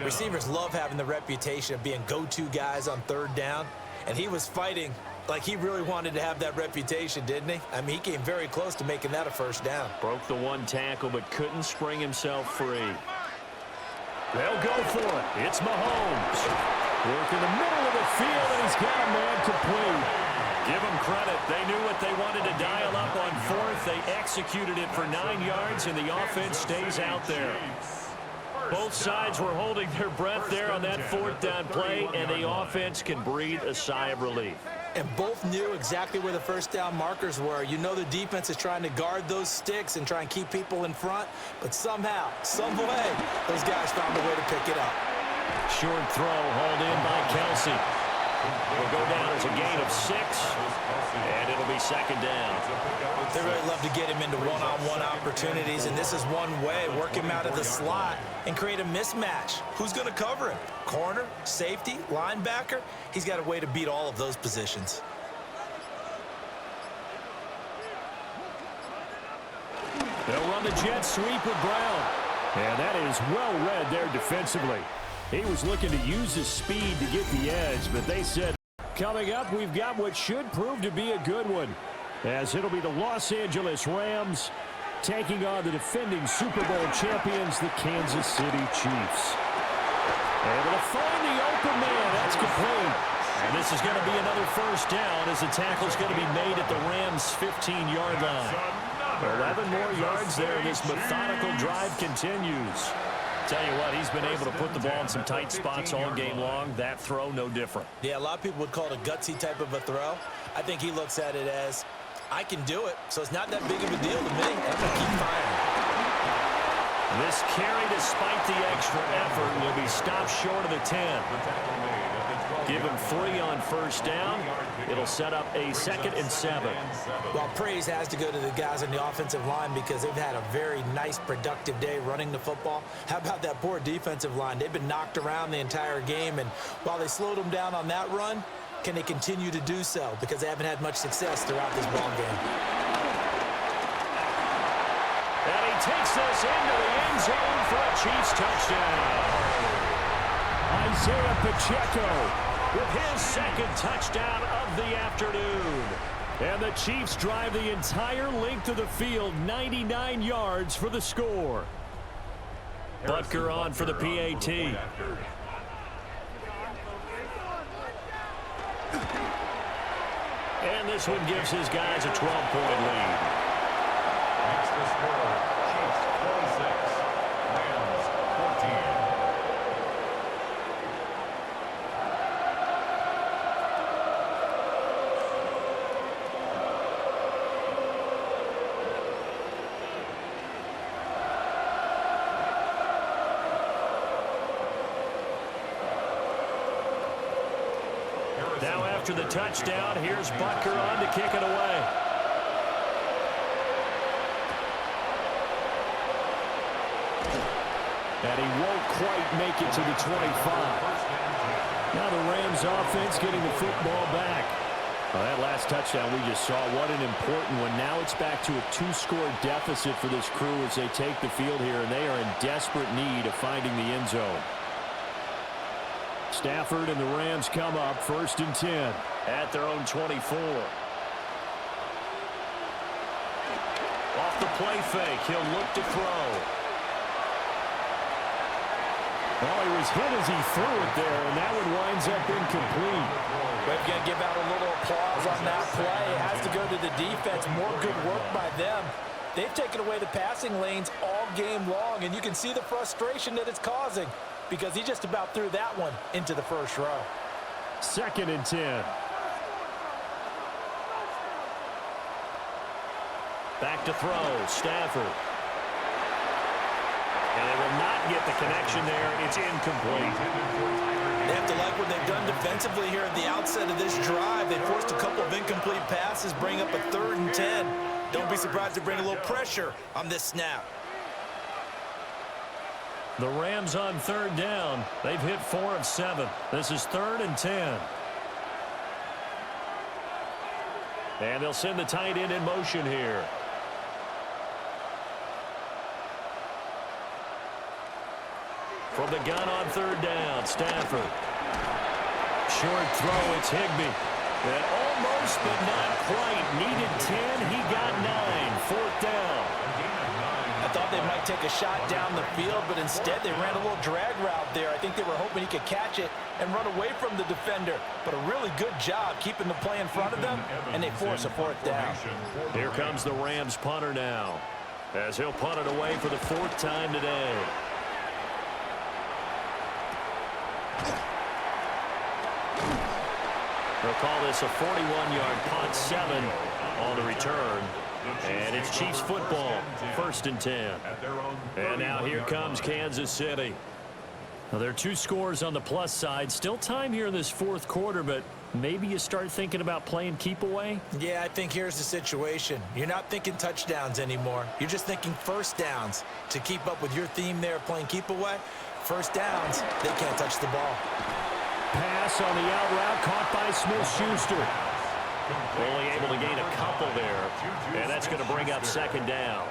Receivers love having the reputation of being go-to guys on 3rd down. And he was fighting like he really wanted to have that reputation, didn't he? I mean, he came very close to making that a 1st down. Broke the 1 tackle, but couldn't spring himself free. They'll go for it. It's Mahomes. Work in the middle of the field, and he's got a man complete. Give them credit. They knew what they wanted to dial up on 4th. They executed it for 9 yards, and the offense stays out there. Both sides were holding their breath there on that 4th down play, and the offense can breathe a sigh of relief. And both knew exactly where the 1st down markers were. You know the defense is trying to guard those sticks and try and keep people in front, but somehow, some way, those guys found a way to pick it up. Short throw hauled in by Kelsey. Will go down as a gain of 6, and it'll be 2nd down. They really love to get him into one-on-one opportunities, and this is one way. Work him out of the slot and create a mismatch. Who's going to cover him? Corner, safety, linebacker? He's got a way to beat all of those positions. They'll run the jet sweep with Brown. And that is well read there defensively. He was looking to use his speed to get the edge, but they said, coming up, we've got what should prove to be a good one, as it'll be the Los Angeles Rams taking on the defending Super Bowl champions, the Kansas City Chiefs. Able to find the open man. That's complete. And this is going to be another 1st down as the tackle's going to be made at the Rams' 15-yard line. 11 more yards there. This methodical drive continues. Tell you what, he's been able to put the ball in some tight spots all game long. That throw, no different. Yeah, a lot of people would call it a gutsy type of a throw. I think he looks at it as, I can do it, so it's not that big of a deal to me. I'm going to keep firing. This carry, despite the extra effort, will be stopped short of the 10. Give him 3 on 1st down. It'll set up a 2nd and 7. Well, praise has to go to the guys on the offensive line because they've had a very nice, productive day running the football. How about that poor defensive line? They've been knocked around the entire game, and while they slowed them down on that run, can they continue to do so? Because they haven't had much success throughout this ball game. And he takes this into the end zone for a Chiefs touchdown. Isaiah Pacheco with his 2nd touchdown of the afternoon. And the Chiefs drive the entire length of the field, 99 yards for the score. Butker on for the PAT. And this one gives his guys a 12-point lead. That's the score. Chiefs 26, Rams 14. Now after the touchdown, here's Butker on to kick it away. And he won't quite make it to the 25. Now the Rams offense getting the football back. Well, that last touchdown we just saw, what an important one. Now it's back to a 2-score deficit for this crew as they take the field here, and they are in desperate need of finding the end zone. Stafford and the Rams come up 1st and 10 at their own 24. Off the play fake, he'll look to throw. Well, he was hit as he threw it there, and that one winds up incomplete. We're going to give out a little applause on that play. It has to go to the defense. More good work by them. They've taken away the passing lanes all game long, and you can see the frustration that it's causing, because he just about threw that one into the first row. 2nd and 10. Back to throw, Stafford. And they will not get the connection there. It's incomplete. They have to like what they've done defensively here at the outset of this drive. They forced a couple of incomplete passes, bring up a 3rd and 10. Don't be surprised to bring a little pressure on this snap. The Rams on 3rd down. They've hit 4 of 7. This is 3rd and 10. And they'll send the tight end in motion here. From the gun on third down, Stafford. Short throw, it's Higbee. And almost, but not quite. Needed 10, he got 9. Fourth down. I thought they might take a shot down the field, but instead they ran a little drag route there. I think they were hoping he could catch it and run away from the defender. But a really good job keeping the play in front of them, and they force a fourth down. Here comes the Rams punter now, as he'll punt it away for the fourth time today. They'll call this a 41-yard punt, 7 on the return. And it's Chiefs football, 1st and 10. And now here comes Kansas City. Now there are 2 scores on the plus side. Still time here in this fourth quarter, but maybe you start thinking about playing keep away? Yeah, I think here's the situation. You're not thinking touchdowns anymore. You're just thinking first downs. To keep up with your theme there, playing keep away, first downs, they can't touch the ball. Pass on the out route, caught by Smith-Schuster. Only able to gain a couple there, and that's going to bring up second down.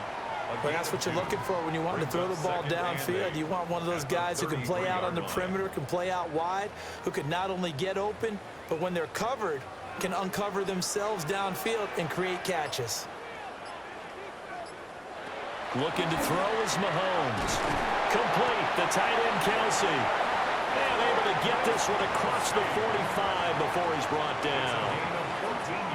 Well, that's what you're looking for when you want to throw the ball downfield. You want one of those guys who can play out on the perimeter, can play out wide, who can not only get open, but when they're covered, can uncover themselves downfield and create catches. Looking to throw is Mahomes. Complete, the tight end Kelsey. And able to get this one across the 45 before he's brought down.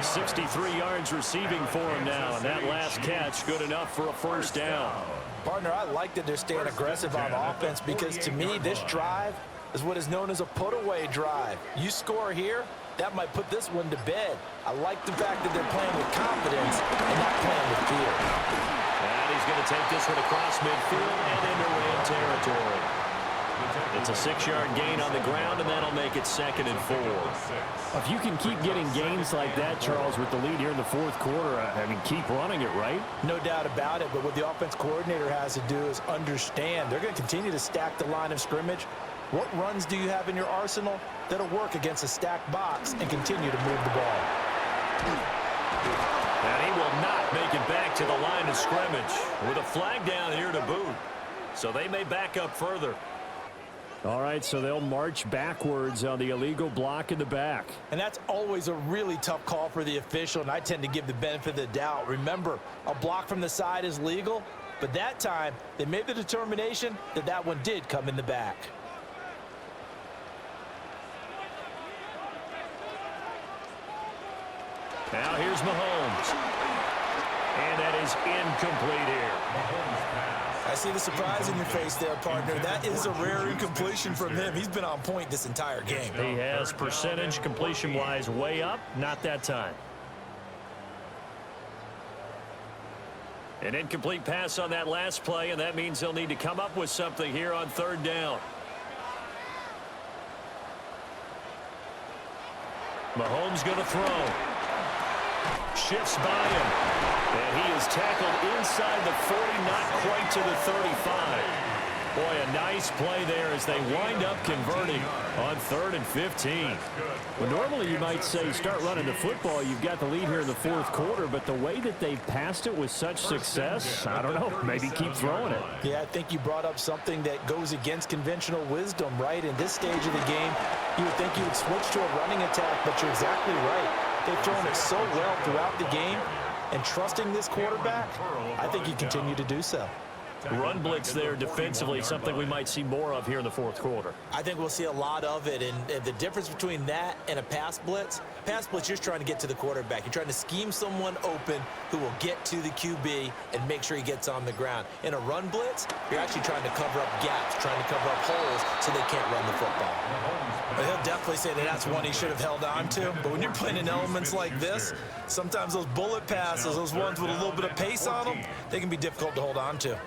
63 yards receiving for him now, and that last catch good enough for a first down. Partner, I like that they're staying aggressive on offense because to me this drive is what is known as a put-away drive. You score here, that might put this one to bed. I like the fact that they're playing with confidence and not playing with fear. And he's going to take this one across midfield and into Ram territory. It's a 6-yard gain on the ground, and that'll make it 2nd and 4. If you can keep getting gains like that, Charles, with the lead here in the fourth quarter, I mean, keep running it, right? No doubt about it, but what the offense coordinator has to do is understand they're going to continue to stack the line of scrimmage. What runs do you have in your arsenal that'll work against a stacked box and continue to move the ball? And he will not make it back to the line of scrimmage with a flag down here to boot. So they may back up further. All right, so they'll march backwards on the illegal block in the back. And that's always a really tough call for the official, and I tend to give the benefit of the doubt. Remember, a block from the side is legal, but that time they made the determination that that one did come in the back. Now here's Mahomes. And that is incomplete here. I see the surprise in your face there, partner. That is a rare incompletion from him. He's been on point this entire game. He has percentage completion-wise way up, not that time. An incomplete pass on that last play, and that means they'll need to come up with something here on 3rd down. Mahomes going to throw. Shifts by him. And he is tackled inside the 40, not quite to the 35. Boy, a nice play there as they wind up converting on 3rd and 15. Well, normally you might say start running the football. You've got the lead here in the fourth quarter, but the way that they've passed it with such success, I don't know, maybe keep throwing it. Yeah, I think you brought up something that goes against conventional wisdom, right? In this stage of the game, you would think you would switch to a running attack, but you're exactly right. They've thrown it so well throughout the game, and trusting this quarterback, I think you continue to do so. Run blitz there defensively, something we might see more of here in the fourth quarter. I think we'll see a lot of it, and the difference between that and a pass blitz, you're just trying to get to the quarterback. You're trying to scheme someone open who will get to the QB and make sure he gets on the ground. In a run blitz, you're actually trying to cover up gaps, trying to cover up holes so they can't run the football. But he'll definitely say that that's one he should have held on to. But when you're playing in elements like this, sometimes those bullet passes, those ones with a little bit of pace on them, they can be difficult to hold on to.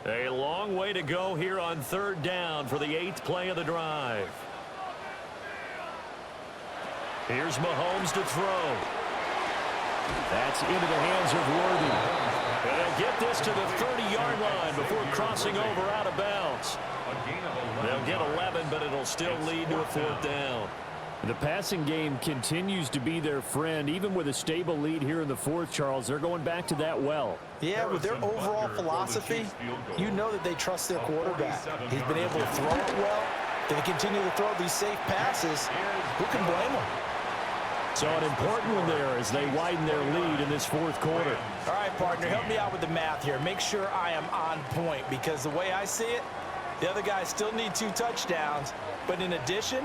A long way to go here on 3rd down for the 8th play of the drive. Here's Mahomes to throw. That's into the hands of Worthy. And they'll get this to the 30-yard line before crossing over out of bounds. They'll get 11, but it'll still lead to a 4th down. The passing game continues to be their friend. Even with a stable lead here in the fourth, Charles, they're going back to that well. Yeah, with their overall philosophy, you know that they trust their quarterback. He's been able to throw it well. They continue to throw these safe passes. Who can blame them? So an important one there as they widen their lead in this fourth quarter. All right, partner, help me out with the math here. Make sure I am on point, because the way I see it, the other guys still need 2 touchdowns, but in addition,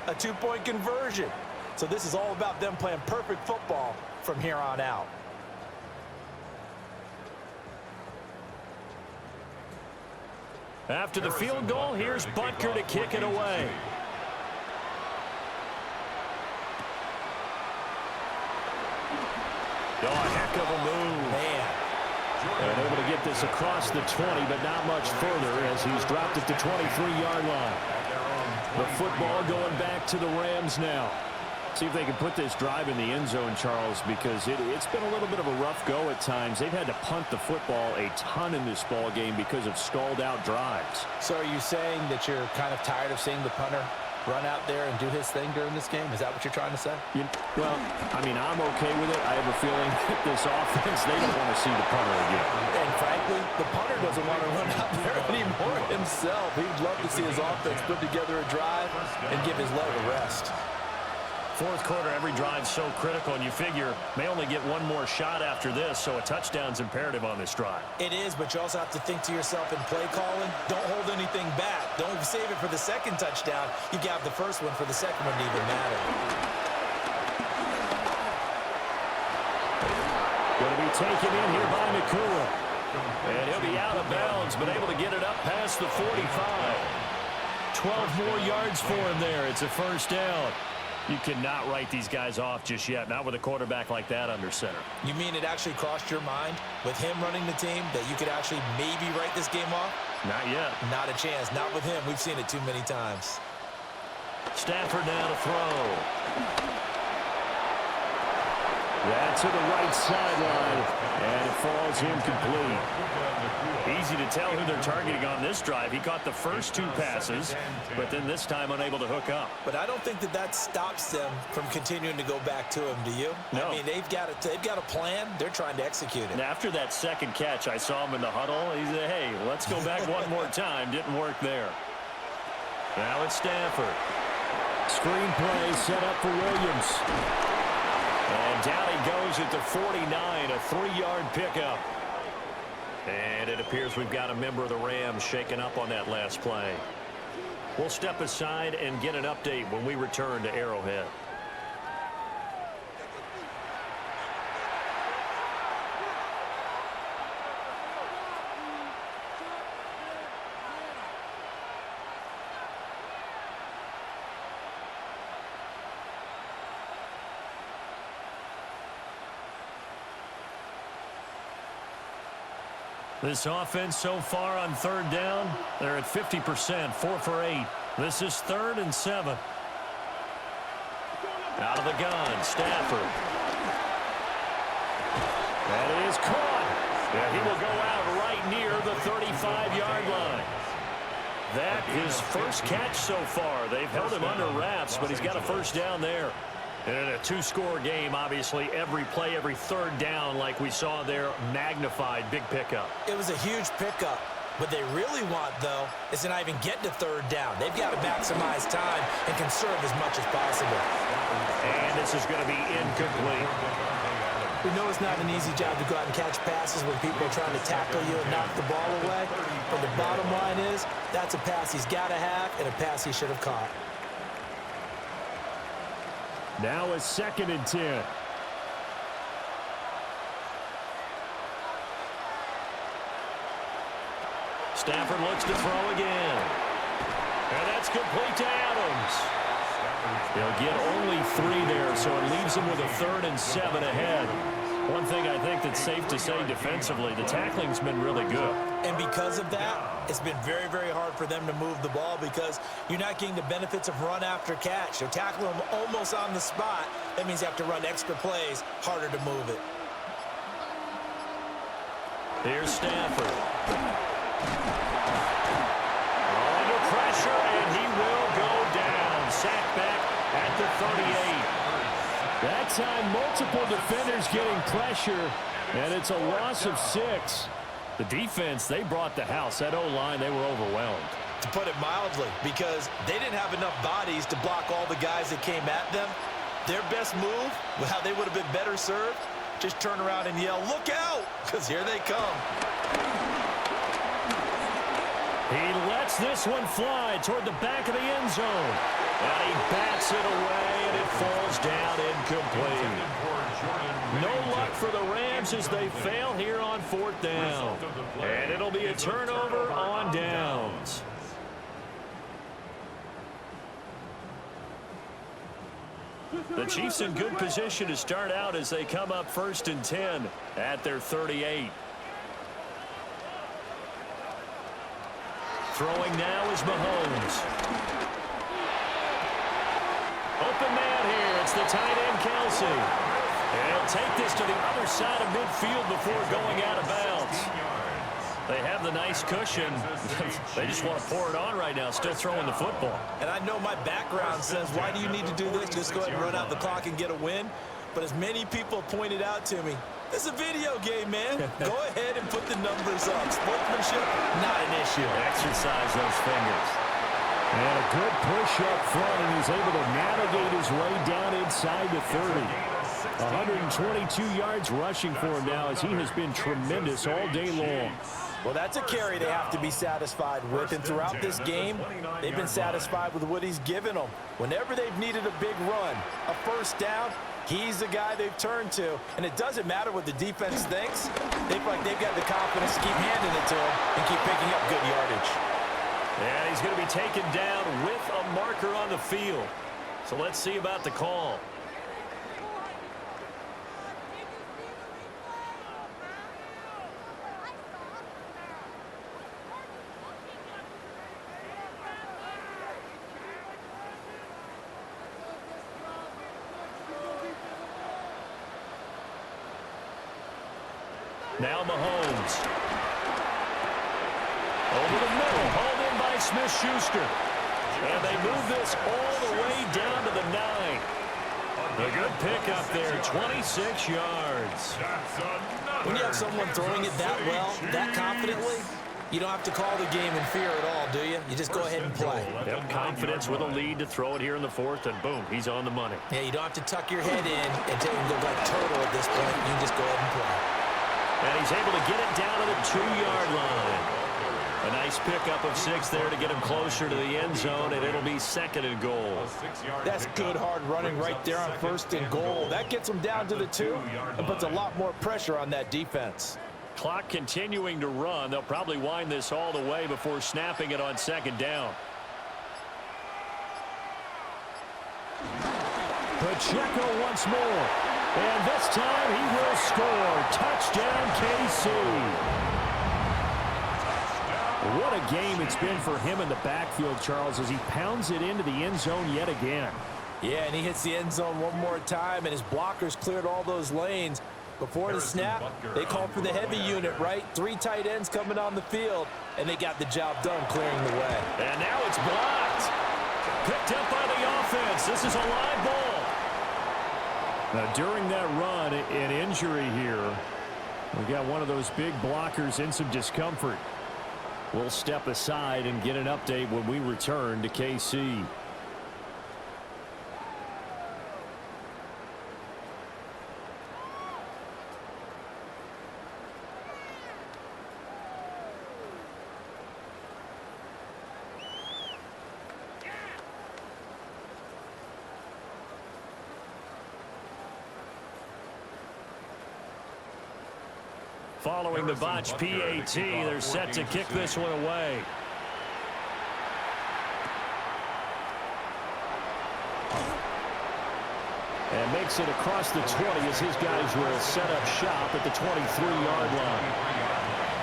a 2-point conversion. So this is all about them playing perfect football from here on out. After the field goal, here's Butker to kick it away. Oh, a heck of a move. Man. And able to get this across the 20, but not much further as he's dropped it to 23-yard line. The football going back to the Rams now. See if they can put this drive in the end zone, Charles, because it's been a little bit of a rough go at times. They've had to punt the football a ton in this ball game because of stalled-out drives. So are you saying that you're kind of tired of seeing the punter run out there and do his thing during this game? Is that what you're trying to say? Well, I mean, I'm okay with it. I have a feeling that this offense, they don't want to see the punter again. And frankly, the punter doesn't want to run out there anymore himself. He'd love to see his offense put together a drive and give his leg a rest. Fourth quarter, every drive's so critical, and you figure may only get one more shot after this, so a touchdown's imperative on this drive. It is, but you also have to think to yourself in play calling, don't hold anything back. Don't save it for the second touchdown. You got the first one for the second one to even matter. Going to be taken in here by Nakua. And he'll be out of bounds, but able to get it up past the 45. 12 more yards for him there. It's a first down. You cannot write these guys off just yet, not with a quarterback like that under center. You mean it actually crossed your mind with him running the team that you could actually maybe write this game off? Not yet. Not a chance. Not with him. We've seen it too many times. Stafford now to throw. That to the right sideline, and it falls incomplete. Easy to tell who they're targeting on this drive. He caught the first 2 passes, but then this time unable to hook up. But I don't think that stops them from continuing to go back to him, do you? No. I mean, they've got a plan. They're trying to execute it. And after that second catch, I saw him in the huddle. He said, hey, let's go back one more time. Didn't work there. Now it's Stafford. Screenplay set up for Williams. And down he goes at the 49, a 3-yard pickup. And it appears we've got a member of the Rams shaken up on that last play. We'll step aside and get an update when we return to Arrowhead. This offense so far on third down, they're at 50%, 4 for 8. This is 3rd and 7. Out of the gun, Stafford. That is caught. And he will go out right near the 35-yard line. That is first catch so far. They've held him under wraps, but he's got a first down there. And in a 2-score game, obviously, every play, every third down, like we saw there, magnified, big pickup. It was a huge pickup. What they really want, though, is to not even get to third down. They've got to maximize time and conserve as much as possible. And this is going to be incomplete. We know it's not an easy job to go out and catch passes when people are trying to tackle you and knock the ball away. But the bottom line is, that's a pass he's got to have and a pass he should have caught. Now a 2nd and 10. Stafford looks to throw again. And that's complete to Adams. They'll get only 3 there, so it leaves them with a 3rd and 7 ahead. One thing I think that's safe to say defensively, the tackling's been really good. And because of that, it's been very, very hard for them to move the ball because you're not getting the benefits of run after catch. They're tackling them almost on the spot. That means you have to run extra plays, harder to move it. Here's Stafford. Under pressure, and he will go down. Sacked back at the Multiple defenders getting pressure, and it's a loss of 6. The defense, they brought the house. That O-line, they were overwhelmed. To put it mildly, because they didn't have enough bodies to block all the guys that came at them. Their best move, how they would have been better served, just turn around and yell, "Look out!" because here they come. He lets this one fly toward the back of the end zone. And he bats it away, and it falls down incomplete. No luck for the Rams as they fail here on 4th down. And it'll be a turnover on downs. The Chiefs in good position to start out as they come up 1st and 10 at their 38. Throwing now is Mahomes. Open man here. It's the tight end, Kelsey. And he'll take this to the other side of midfield before going out of bounds. They have the nice cushion. They just want to pour it on right now, still throwing the football. And I know my background says, why do you need to do this? Just go ahead and run out the clock and get a win. But as many people pointed out to me, this is a video game, man. Go ahead and put the numbers up. Sportsmanship, not an issue. Exercise those fingers. And a good push up front, and he's able to navigate his way down inside the 30. 122 yards rushing for him now as he has been tremendous all day long. Well, that's a carry they have to be satisfied with, and throughout this game, they've been satisfied with what he's given them. Whenever they've needed a big run, a 1st down, he's the guy they've turned to, and it doesn't matter what the defense thinks. They feel like they've got the confidence to keep handing it to him and keep picking up good yardage. And he's going to be taken down with a marker on the field. So let's see about the call. Now Mahomes. Over the middle, hauled in by Smith-Schuster. And they move this all the way down to the 9. A good pickup there, 26 yards. When you have someone throwing it that well, that confidently, you don't have to call the game in fear at all, do you? You just go ahead and play. Yep, confidence with a lead to throw it here in the 4th, and boom, he's on the money. Yeah, you don't have to tuck your head in and take and go like turtle at this point. You can just go ahead and play. And he's able to get it down to the 2-yard line. A nice pickup of 6 there to get him closer to the end zone, and it'll be 2nd and goal. That's good hard running right there on 1st and goal. That gets them down to the 2 and puts a lot more pressure on that defense. Clock continuing to run. They'll probably wind this all the way before snapping it on 2nd down. Pacheco once more. And this time he will score. Touchdown, KC. What a game it's been for him in the backfield, Charles, as he pounds it into the end zone yet again. Yeah, and he hits the end zone one more time, and his blockers cleared all those lanes. Before the snap, they called for the heavy unit, right? 3 tight ends coming on the field, and they got the job done clearing the way. And now it's blocked. Picked up by the offense. This is a live ball. Now, during that run, an injury here. We got one of those big blockers in some discomfort. We'll step aside and get an update when we return to KC. Following the botch PAT, they're set to kick this one away. And makes it across the 20 as his guys will set up shop at the 23-yard line.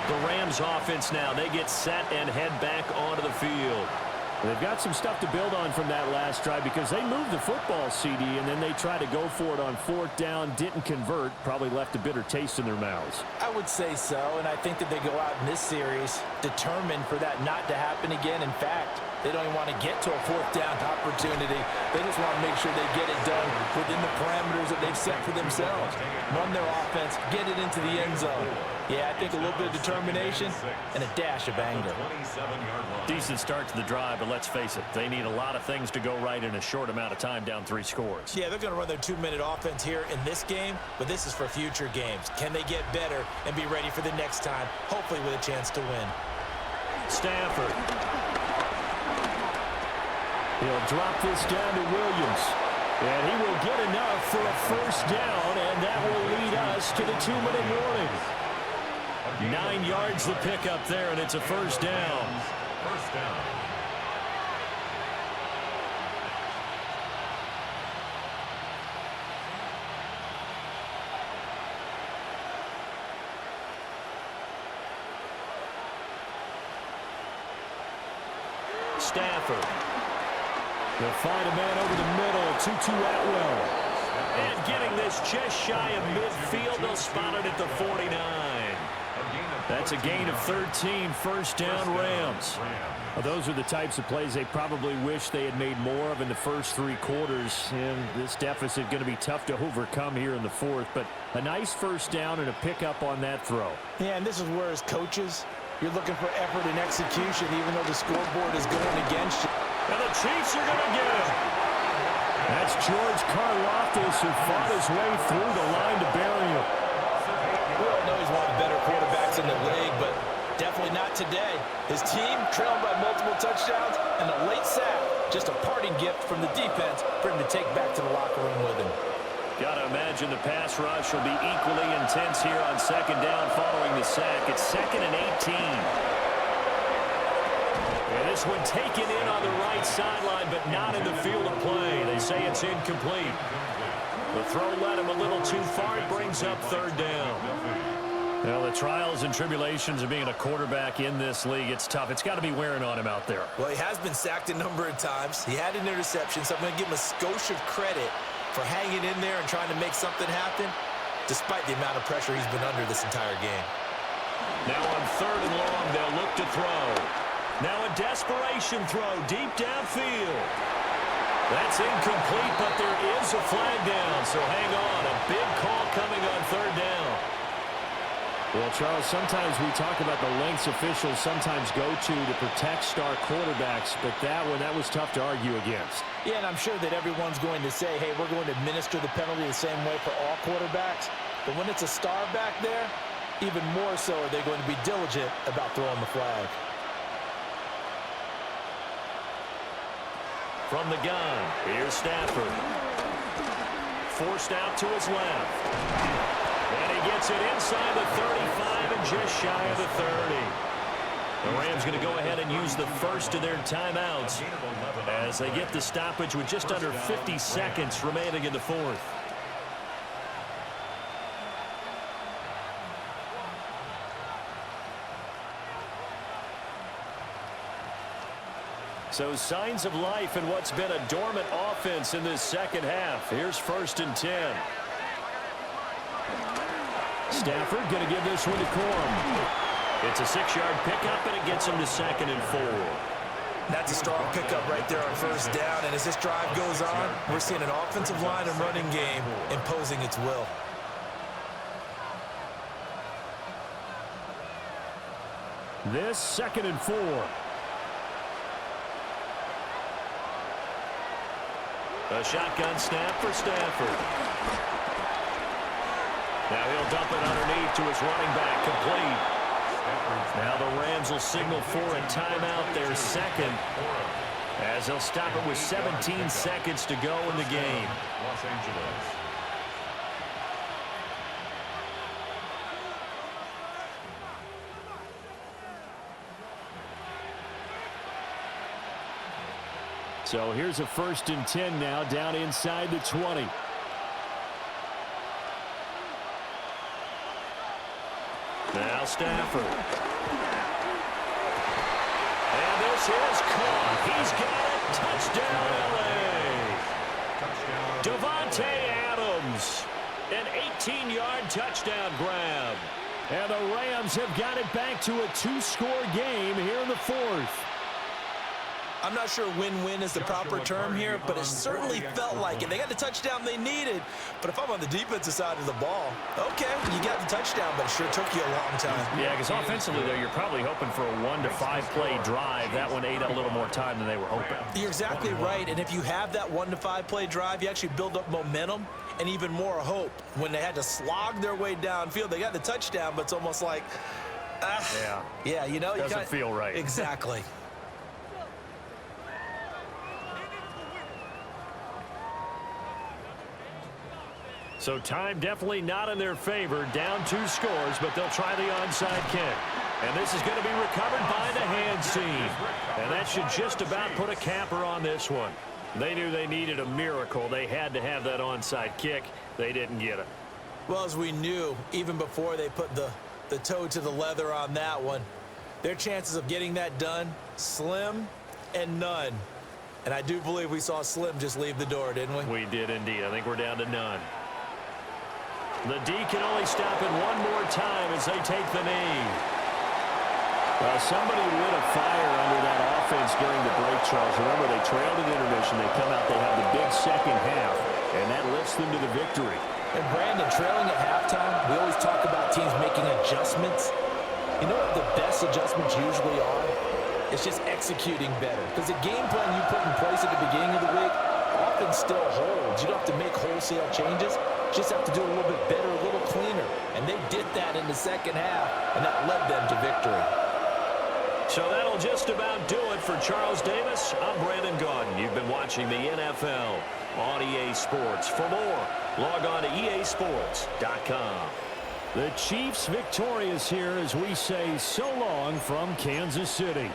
The Rams offense now, they get set and head back onto the field. They've got some stuff to build on from that last drive because they moved the football, CD, and then they tried to go for it on 4th down, didn't convert, probably left a bitter taste in their mouths. I would say so, and I think that they go out in this series determined for that not to happen again. In fact, they don't even want to get to a 4th down opportunity. They just want to make sure they get it done within the parameters that they've set for themselves. Run their offense, get it into the end zone. Yeah, I think a little bit of determination and a dash of anger. Decent start to the drive, but let's face it, they need a lot of things to go right in a short amount of time, down 3 scores. Yeah, they're going to run their 2-minute offense here in this game, but this is for future games. Can they get better and be ready for the next time, hopefully with a chance to win? Stafford. He'll drop this down to Williams. And he will get enough for a 1st down, and that will lead us to the 2-minute warning. 9 yards the pickup there, and it's a 1st down. First down. Stafford. They'll find a man over the middle, Tutu Atwell. And getting this just shy of midfield, they'll spot it at the 49. That's a gain of 13, 1st down Rams. Well, those are the types of plays they probably wish they had made more of in the first 3 quarters. And this deficit going to be tough to overcome here in the 4th. But a nice 1st down and a pickup on that throw. Yeah, and this is where as coaches, you're looking for effort and execution even though the scoreboard is going against you. And the Chiefs are going to get him. That's George Karlaftis who fought his way through the line to bury him. We all know he's one of the better quarterbacks in the league, but definitely not today. His team trailing by multiple touchdowns and a late sack. Just a parting gift from the defense for him to take back to the locker room with him. Got to imagine the pass rush will be equally intense here on 2nd down following the sack. It's 2nd and 18. And this one taken in on the right sideline, but not in the field of play. They say it's incomplete. The throw led him a little too far. It brings up 3rd down. Well, the trials and tribulations of being a quarterback in this league, it's tough. It's got to be wearing on him out there. Well, he has been sacked a number of times. He had an interception, so I'm going to give him a skosh of credit for hanging in there and trying to make something happen, despite the amount of pressure he's been under this entire game. Now on 3rd and long, they'll look to throw. Now a desperation throw deep downfield. That's incomplete, but there is a flag down, so hang on. A big call coming on 3rd down. Well, Charles, sometimes we talk about the lengths officials sometimes go to protect star quarterbacks, but that was tough to argue against. Yeah, and I'm sure that everyone's going to say, hey, we're going to administer the penalty the same way for all quarterbacks. But when it's a star back there, even more so are they going to be diligent about throwing the flag. From the gun, here's Stafford. Forced out to his left. And he gets it inside the 35 and just shy of the 30. The Rams going to go ahead and use the first of their timeouts as they get the stoppage with just under 50 seconds remaining in the 4th. So signs of life in what's been a dormant offense in this 2nd half. Here's 1st and 10. Stafford going to give this one to Corum. It's a 6-yard pickup, and it gets him to 2nd and 4. That's a strong pickup right there on 1st down, and as this drive goes on, we're seeing an offensive line and running game imposing its will. This 2nd and 4. A shotgun snap for Stafford. Now he'll dump it underneath to his running back, complete. Now the Rams will signal for a timeout, their 2nd, as they'll stop it with 17 seconds to go in the game. Los Angeles. So here's a 1st and 10 now, down inside the 20. Now Stafford. And they'll This is caught. He's got it. Touchdown, L.A. Devontae Adams. An 18-yard touchdown grab. And the Rams have got it back to a 2-score game here in the fourth. I'm not sure win-win is the proper term here, but it certainly felt like it. They got the touchdown they needed, but if I'm on the defensive side of the ball, okay, you got the touchdown, but it sure took you a long time. Yeah, because offensively, though, you're probably hoping for a 1 to 5 play drive. That one ate up a little more time than they were hoping. You're exactly right, and if you have that 1 to 5 play drive, you actually build up momentum and even more hope. When they had to slog their way downfield, they got the touchdown, but it's almost like, yeah, you know, doesn't feel right. Exactly. So time definitely not in their favor. Down 2 scores, but they'll try the onside kick. And this is going to be recovered by the hands team. And that should just about put a capper on this one. They knew they needed a miracle. They had to have that onside kick. They didn't get it. Well, as we knew, even before they put the toe to the leather on that one, their chances of getting that done, slim and none. And I do believe we saw Slim just leave the door, didn't we? We did indeed. I think we're down to none. The D can only stop it one more time as they take the knee. Well, somebody lit a fire under that offense during the break, Charles. Remember, they trailed at intermission. They come out, they have the big second half, and that lifts them to the victory. And Brandon, trailing at halftime, we always talk about teams making adjustments. You know what the best adjustments usually are? It's just executing better. Because the game plan you put in place at the beginning of the week often still holds. You don't have to make wholesale changes. You just have to do it a little bit better, a little cleaner. And they did that in the second half, and that led them to victory. So that'll just about do it for Charles Davis. I'm Brandon Gaudin. You've been watching the NFL on EA Sports. For more, log on to easports.com. The Chiefs victorious here as we say so long from Kansas City.